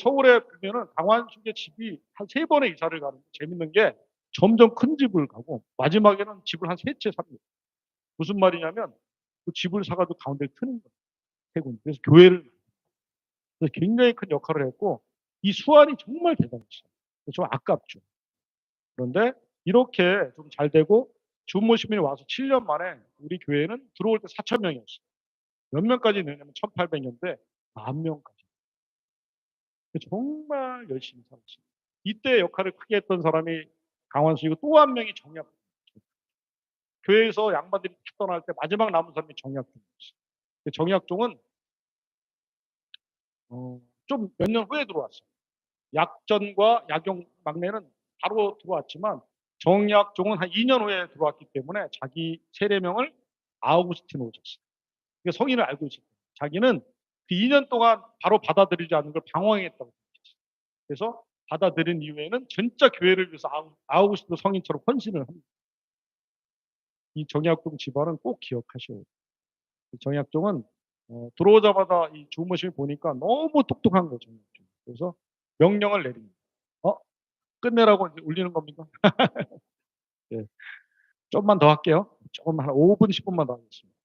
서울에 보면은 강환숙의 집이 한 3번의 이사를 가는데 재밌는 게 점점 큰 집을 가고 마지막에는 집을 한 3채 삽니다. 무슨 말이냐면 그 집을 사가지고 가운데 트는 거예요. 세군. 그래서 교회를 그래서 굉장히 큰 역할을 했고 이 수완이 정말 대단했어요. 좀 아깝죠. 그런데 이렇게 좀 잘 되고 주모 시민이 와서 7년 만에 우리 교회는 들어올 때 4천 명이었어요. 몇 명까지 내냐면 1800년대 10,000명까지. 정말 열심히 살았어요. 이때 역할을 크게 했던 사람이 강원수이고 또 한 명이 정약. 교회에서 양반들이 떠날 때 마지막 남은 사람이 정약종이었어요. 정약종은 좀 몇 년 후에 들어왔어요. 약전과 약용 막내는 바로 들어왔지만 정약종은 한 2년 후에 들어왔기 때문에 자기 세례명을 아우구스티노로 줬어요. 그러니까 성인을 알고 있었어요. 자기는 그 2년 동안 바로 받아들이지 않는 걸 방황했다고 생각했어요. 그래서 받아들인 이후에는 진짜 교회를 위해서 아우구스티노 성인처럼 헌신을 합니다. 이 정약종 집안은 꼭 기억하셔야 돼요. 정약종은 들어오자마자 이 주무심을 보니까 너무 똑똑한 거죠. 그래서 명령을 내립니다. 끝내라고 이제 울리는 겁니까? 예, 좀만 더 할게요. 조금 한 5분, 10분만 더 하겠습니다.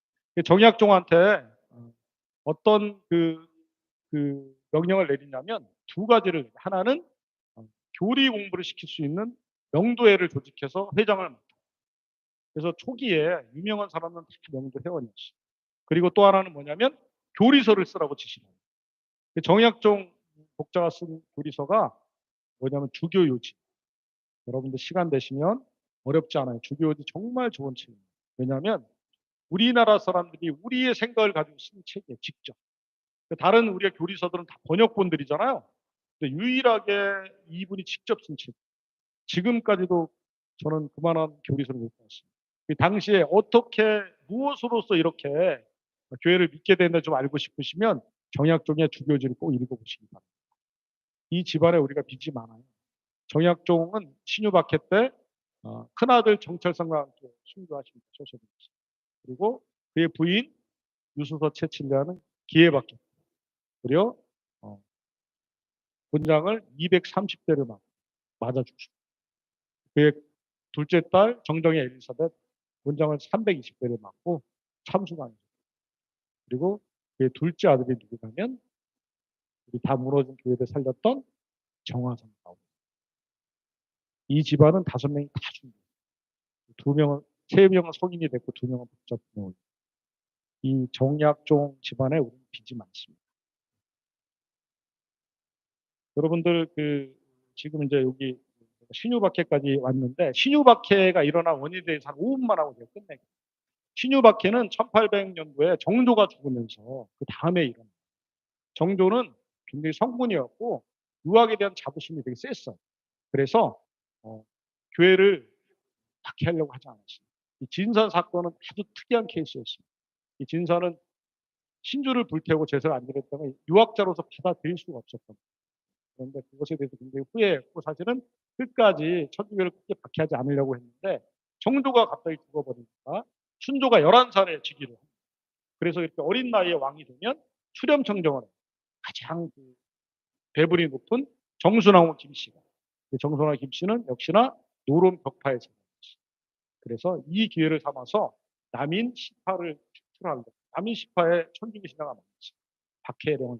정약종한테 어떤 명령을 내리냐면 두 가지를 하나는 교리 공부를 시킬 수 있는 명도회를 조직해서 회장을 맡아요. 그래서 초기에 유명한 사람은 다 명도 회원이었어요. 그리고 또 하나는 뭐냐면 교리서를 쓰라고 지시해요. 정약종 목자가 쓴 교리서가 뭐냐면 주교요지. 여러분들 시간 되시면 어렵지 않아요. 주교요지 정말 좋은 책입니다. 왜냐하면 우리나라 사람들이 우리의 생각을 가지고 쓴 책이에요. 직접. 다른 우리의 교리서들은 다 번역본들이잖아요. 근데 유일하게 이분이 직접 쓴 책. 지금까지도 저는 그만한 교리서를 못 봤습니다. 그 당시에 어떻게 무엇으로서 이렇게 교회를 믿게 됐는지 좀 알고 싶으시면 정약종의 주교지를 꼭 읽어보시기 바랍니다. 이 집안에 우리가 빚이 많아요. 정약종은 신유박해 때 큰아들 정철성과 함께 순교하신 소설입니다. 그리고 그의 부인 유수서 채칠레는 기회밖에 무려 본장을 230대를 맞아 죽습니다. 그의 둘째 딸 정정의 엘리사벳 본장을 320대를 맞고 참수당했습니다. 그리고 그의 둘째 아들이 누구냐면 우리 다 무너진 교회를 살렸던 정화성 나옵니다. 이 집안은 5명이 다 죽습니다. 2명은 3명은 성인이 됐고 2명은 복잡. 이 정약종 집안에 우리는 빚이 많습니다. 여러분들 지금 이제 여기 신유박해까지 왔는데 신유박해가 일어난 원인에 대해서 한 5분만 하고 제가 끝낼게요. 신유박해는 1800년도에 정조가 죽으면서 그 다음에 일어난 정조는 굉장히 성군이었고 유학에 대한 자부심이 되게 셌어요. 그래서 교회를 박해하려고 하지 않았어요. 이 진산 사건은 아주 특이한 케이스였습니다. 이 진산은 신주를 불태우고 제사를 안 드렸다면 유학자로서 받아들일 수가 없었던 거예요. 그런데 그것에 대해서 굉장히 후회했고 사실은 끝까지 천주교를 크게 박해하지 않으려고 했는데 정조가 갑자기 죽어버리니까 순조가 11살에 즉위를 합니다. 그래서 이렇게 어린 나이에 왕이 되면 수렴청정을 가장 배분이 높은 정순왕후 김씨가 정순왕후 김씨는 역시나 노론 벽파에 들어갔어요. 그래서 이 기회를 삼아서 남인 시파를 추출한 것. 남인 시파에 천주교 신화가 많았어요. 박해령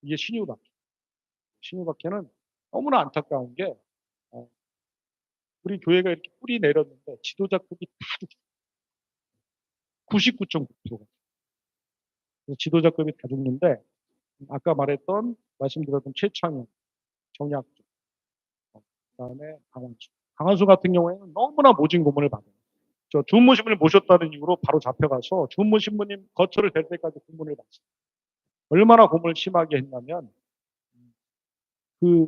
이게 신유박해. 신유박해는 너무나 안타까운 게 우리 교회가 이렇게 뿌리 내렸는데 지도자급이 다 99.9%가 지도자급이 다 죽는데 아까 말씀드렸던 최창현, 정약조, 그다음에 강원수. 강원수 같은 경우에는 너무나 모진 고문을 받아요. 저 주은모 신부님 모셨다는 이유로 바로 잡혀가서 주은모 신부님 거처를 댈 때까지 고문을 받았어요. 얼마나 고문을 심하게 했냐면 그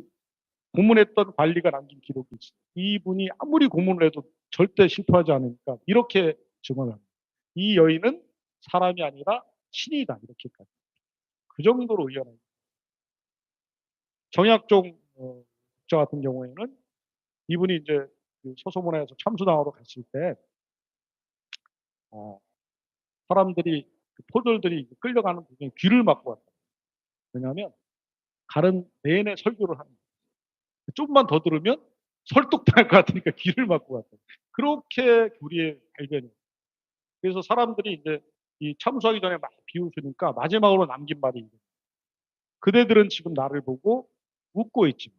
고문했던 관리가 남긴 기록이 있어요. 이분이 아무리 고문을 해도 절대 실패하지 않으니까 이렇게 증언을 합니다. 이 여인은 사람이 아니라 신이다 이렇게까지. 그 정도로 의연해요. 정약종 국자 같은 경우에는 이분이 이제 소소문화에서 참수당하러 갔을 때 사람들이 포졸들이 끌려가는 도중에 귀를 막고 왔다. 왜냐하면 가는 내내 설교를 하는 거예요. 조금만 더 들으면 설득당할 것 같으니까 귀를 막고 왔다. 그렇게 교리에 발견이. 그래서 사람들이 이제 이 참수하기 전에 막 비웃으니까 마지막으로 남긴 말이 그대들은 지금 나를 보고 웃고 있지만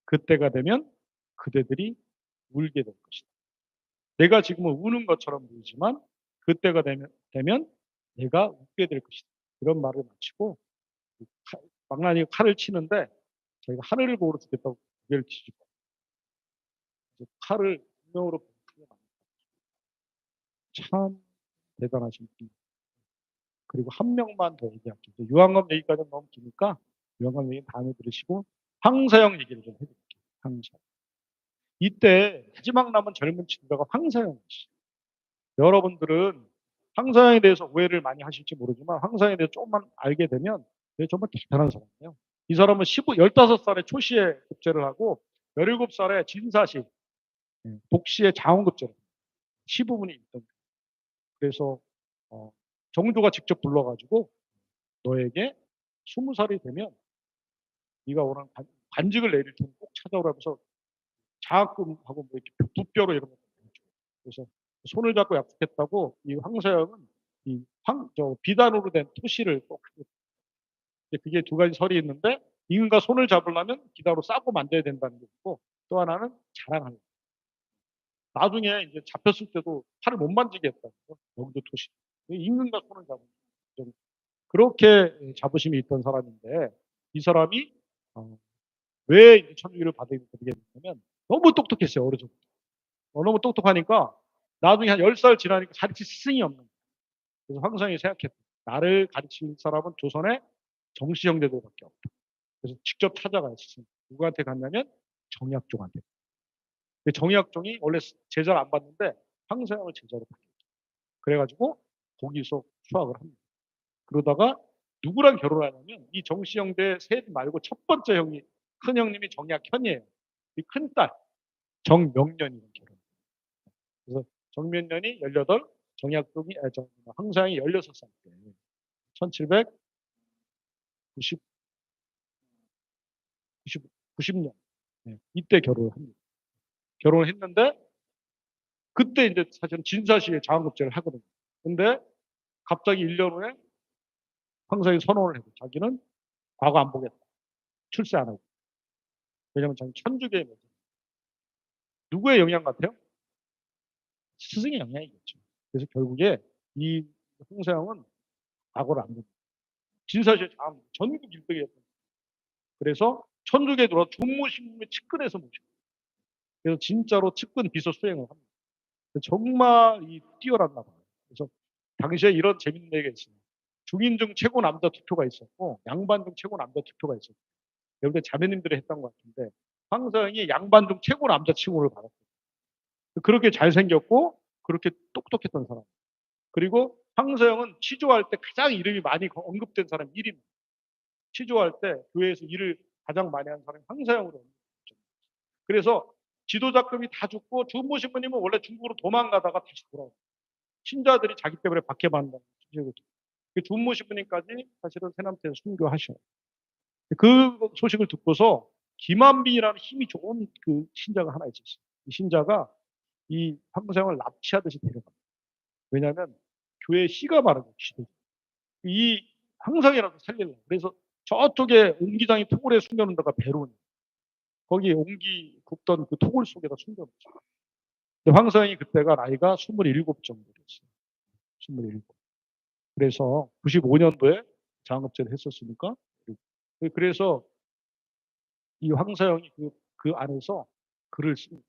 그때가 되면 그대들이 울게 될 것이다. 내가 지금은 우는 것처럼 보이지만 그때가 되면 내가 웃게 될 것이다. 이런 말을 마치고 망나니 칼을 치는데 저희가 하늘을 보러 죽겠다고 고개를 뒤집어 칼을 분명으로 참 대단하신 분. 그리고 한 명만 더 얘기할게요. 유한검 얘기까지는 너무 기니까 유한검 얘기 다음에 들으시고 황사영 얘기를 좀 해드릴게요. 황사영. 이때 마지막 남은 젊은 친구가 황사영이시죠. 여러분들은 황사영에 대해서 오해를 많이 하실지 모르지만 황사영에 대해서 조금만 알게 되면 정말 대단한 사람이에요. 이 사람은 15살에 초시에 급제를 하고 17살에 진사시 복시에 장원급제를 시부분이 있던. 그래서 정조가 직접 불러가지고 너에게 20살이 되면 네가 원하는 관직을 내릴 테니 꼭 찾아오라면서 장학금하고 뭐 이렇게 부뼈로 이런 거. 그래서 손을 잡고 약속했다고 이 황사영은 비단으로 된 토시를 꼭 그게 두 가지 설이 있는데 임금과 손을 잡으려면 비단으로 싸고 만져야 된다는 게 있고 또 하나는 자랑하는. 나중에 이제 잡혔을 때도 팔을 못 만지게 했다는 거. 여기도 토시. 임금과 손을 잡은. 그렇게 자부심이 있던 사람인데 이 사람이 왜 천주교를 받게 됐냐면 너무 똑똑했어요. 어려서부터. 너무 똑똑하니까 나중에 한 10살 지나니까 가르칠 스승이 없는 거예요. 그래서 황성이 생각했다. 나를 가르칠 사람은 조선의 정씨 형제들밖에 없다. 그래서 직접 찾아가요. 스승. 누구한테 갔냐면 정약종한테. 정약종이 원래 제자를 안 받는데 황성을 제자로 받겠죠. 그래가지고 거기서 수학을 합니다. 그러다가 누구랑 결혼하냐면 이 정씨 형제 셋 말고 첫 번째 형이 큰 형님이 정약현이에요. 이 큰딸 정명년이랑 결혼. 그래서 정명년이 18, 정약종이 황상이 16살 때 1790 90년 이때 결혼을 합니다. 결혼을 했는데 그때 이제 사실은 진사시에 장급제를 하거든요. 근데 갑자기 1년 후에 황상이 선언을 해도 자기는 과거 안 보겠다. 출세 안 하고. 왜냐하면 자기 천주교의 면 누구의 영향 같아요? 스승의 영향이겠죠. 그래서 결국에 이 홍사영은 과거를 안 봅니다. 진사시에 전국 1등이었던. 그래서 천주교에 들어와 중무신부의 측근에서 모시고. 그래서 진짜로 측근 비서 수행을 합니다. 정말 뛰어났나 봐요. 그래서 당시에 이런 재밌는 얘기가 있어요. 중인중 최고 남자 투표가 있었고 양반중 최고 남자 투표가 있었고 여러분들 자매님들이 했던 것 같은데 황서영이 양반중 최고 남자 칭호를 받았어요. 그렇게 잘생겼고 그렇게 똑똑했던 사람. 그리고 황서영은 취조할 때 가장 이름이 많이 언급된 사람 1인. 취조할 때 교회에서 일을 가장 많이 한 사람이 황서영으로 언급됐죠. 그래서 지도자급이 다 죽고 주은모 신부님은 원래 중국으로 도망가다가 다시 돌아오고 신자들이 자기 때문에 박해받는다는 주은모 신부님까지 사실은 새남태에 순교하셔요. 그 소식을 듣고서 김한빈이라는 힘이 좋은 그 신자가 하나 있었어요. 이 신자가 이 황서영을 납치하듯이 데려갑니다. 왜냐하면 교회에 씨가 마르고 이 황성이라도 살리려고. 그래서 저쪽에 옹기장이 토굴에 숨겨놓은 데가 배로니 거기에 옹기 굽던 그 토굴 속에다 숨겨놓죠. 근데 황성이 그때가 나이가 27 정도 됐어요. 27. 그래서 95년도에 장급제를 했었으니까 그래서 이 황서영이 그 안에서 글을 씁니다.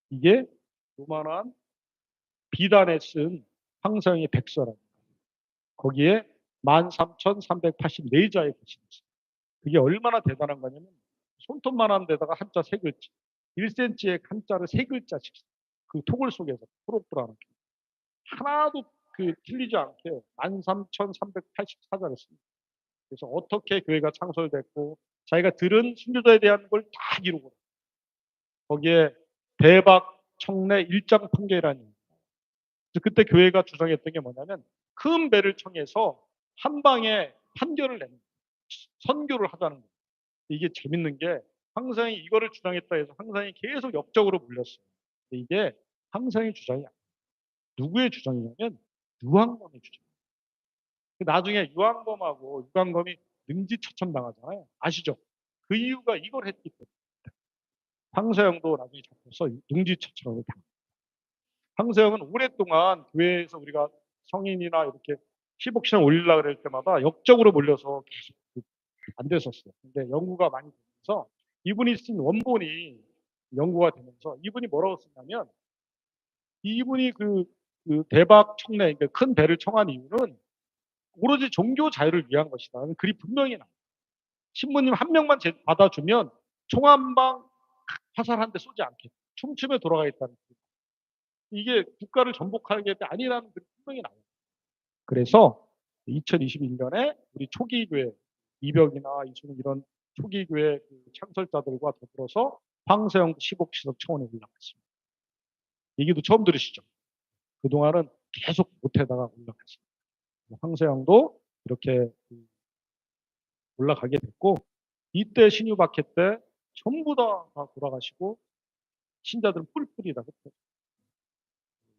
이게 요만한 비단에 쓴 황서영의 백서라는 거기에 13,384자의 글이 있어요. 그게 얼마나 대단한 거냐면 손톱만한 데다가 한자 3글자 1cm의 한자를 3글자씩 그 토굴 속에서 프로프라는 하나도 틀리지 않게 13,384자를 씁니다. 그래서 어떻게 교회가 창설됐고 자기가 들은 순교자에 대한 걸 다 이루고 거기에 대박 청래 일장 판결이라는 그때 교회가 주장했던 게 뭐냐면 큰 배를 청해서 한 방에 판결을 내는 선교를 하자는 거예요. 이게 재밌는 게 황상이 이거를 주장했다 해서 황상이 계속 역적으로 물렸어요. 근데 이게 황상의 주장이 아니에요. 누구의 주장이냐면 유황범의 주장. 나중에 유황범하고 유황범이 능지처참 당하잖아요. 아시죠? 그 이유가 이걸 했기 때문에. 황서영도 나중에 잡혀서 능지처참을 당합니다. 황서영은 오랫동안 교회에서 우리가 성인이나 이렇게 시복신을 올리려고 그럴 때마다 역적으로 몰려서 계속 안 됐었어요. 근데 연구가 많이 되면서 이분이 쓴 원본이 연구가 되면서 이분이 뭐라고 썼냐면 이분이 그 대박 청래, 그러니까 큰 배를 청한 이유는 오로지 종교 자유를 위한 것이다. 글이 분명히 나와요. 신부님 한 명만 받아주면 총 한 방 화살 한 대 쏘지 않게 춤추며 돌아가겠다는 이게 국가를 전복하는 게 아니라는 글이 분명히 나와요. 그래서 2021년에 우리 초기교회 이벽이나 이순 이런 초기교회 창설자들과 더불어서 황서영 시복시석 청원에 올라갔습니다. 얘기도 처음 들으시죠? 그동안은 계속 못하다가 올라갔습니다. 황서영도 이렇게 올라가게 됐고 이때 신유박해 때 전부 다 돌아가시고 신자들은 뿔뿔이 다 흩어졌어요.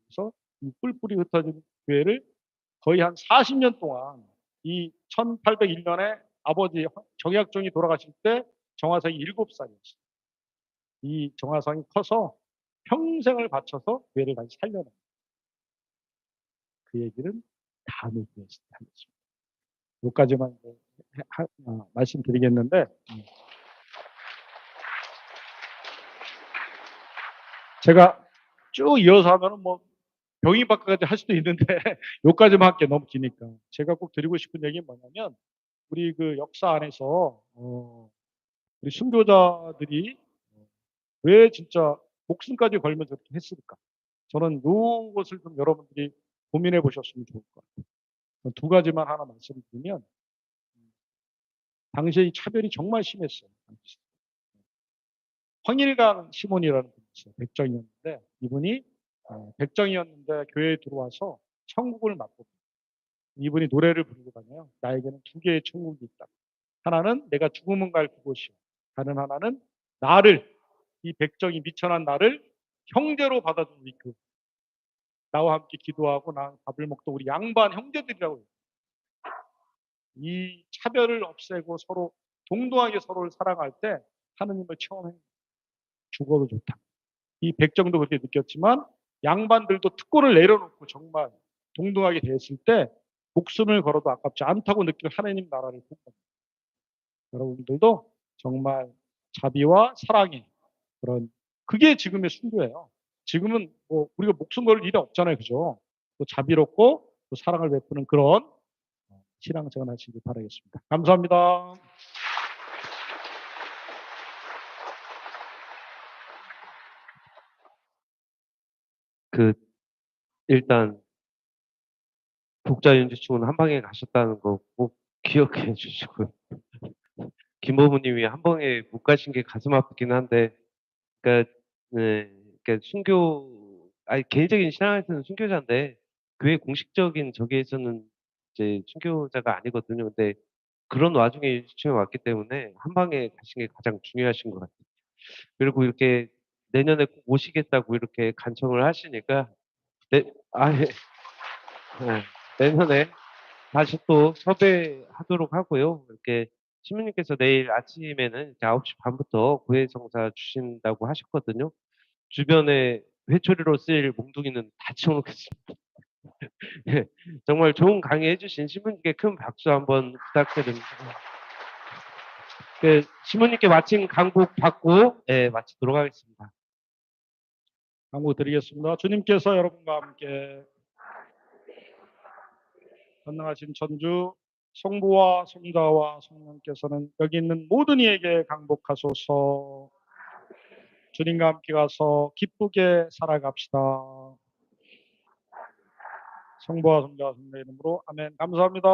그래서 이 뿔뿔이 흩어진 교회를 거의 한 40년 동안 이 1801년에 아버지 정약종이 돌아가실 때 정화성이 7살이었어요. 이 정화성이 커서 평생을 바쳐서 교회를 다시 살려낸 그 얘기는 다음에 기회에서 하겠습니다. 여기까지만 말씀드리겠는데 제가 쭉 이어서 하면은 뭐 병이박까지 할 수도 있는데 여기까지만 할게 너무 기니까 제가 꼭 드리고 싶은 얘기는 뭐냐면 우리 그 역사 안에서 우리 순교자들이 왜 진짜 목숨까지 걸면서 그렇게 했을까? 저는 이것을 좀 여러분들이 고민해 보셨으면 좋을 것 같아요. 두 가지만 하나 말씀드리면 당시에 이 차별이 정말 심했어요. 황일강 시몬이라는 분이 있어요. 백정이었는데 이분이 백정이었는데 교회에 들어와서 천국을 맛보고 이분이 노래를 부르고 다녀요. 나에게는 두 개의 천국이 있다. 하나는 내가 죽으면 갈 그곳이요. 다른 하나는 나를 이 백정이 미천한 나를 형제로 받아주는 우리 그 나와 함께 기도하고 나랑 밥을 먹던 우리 양반 형제들이라고 해요. 이 차별을 없애고 서로 동등하게 서로를 사랑할 때 하느님을 체험해 죽어도 좋다. 이 백정도 그렇게 느꼈지만 양반들도 특권을 내려놓고 정말 동등하게 대했을 때 목숨을 걸어도 아깝지 않다고 느낀 하나님 나라를 꿈꿔요. 여러분들도 정말 자비와 사랑의 그런 그게 지금의 순교예요. 지금은 뭐 우리가 목숨 걸을 일이 없잖아요, 그죠? 또 자비롭고 또 사랑을 베푸는 그런 신앙생활 하시길 바라겠습니다. 감사합니다. 그 일단 독자윤주충은 한방에 가셨다는 거 꼭 기억해 주시고요. 김보부님이 한방에 못 가신 게 가슴 아프긴 한데, 그러니까 네, 그러니까 순교, 아니 개인적인 신앙에서는 순교자인데 교회 공식적인 저기에서는 이제 순교자가 아니거든요. 근데 그런 와중에 윤주충에 왔기 때문에 한방에 가신 게 가장 중요하신 것 같아요. 그리고 이렇게 내년에 꼭 오시겠다고 이렇게 간청을 하시니까 아예 네, 내년에 다시 또 섭외하도록 하고요. 이렇게 신부님께서 내일 아침에는 이렇게 9시 반부터 고해성사 주신다고 하셨거든요. 주변에 회초리로 쓰일 몽둥이는 다 치워놓겠습니다. 예, 정말 좋은 강의 해주신 신부님께 큰 박수 한번 부탁드립니다. 신부님께 마친 강국 받고 마치도록 하겠습니다. 강구 드리겠습니다. 주님께서 여러분과 함께 전능하신 천주 성부와 성자와 성령께서는 여기 있는 모든 이에게 강복하소서. 주님과 함께 가서 기쁘게 살아갑시다. 성부와 성자와 성령의 이름으로 아멘. 감사합니다.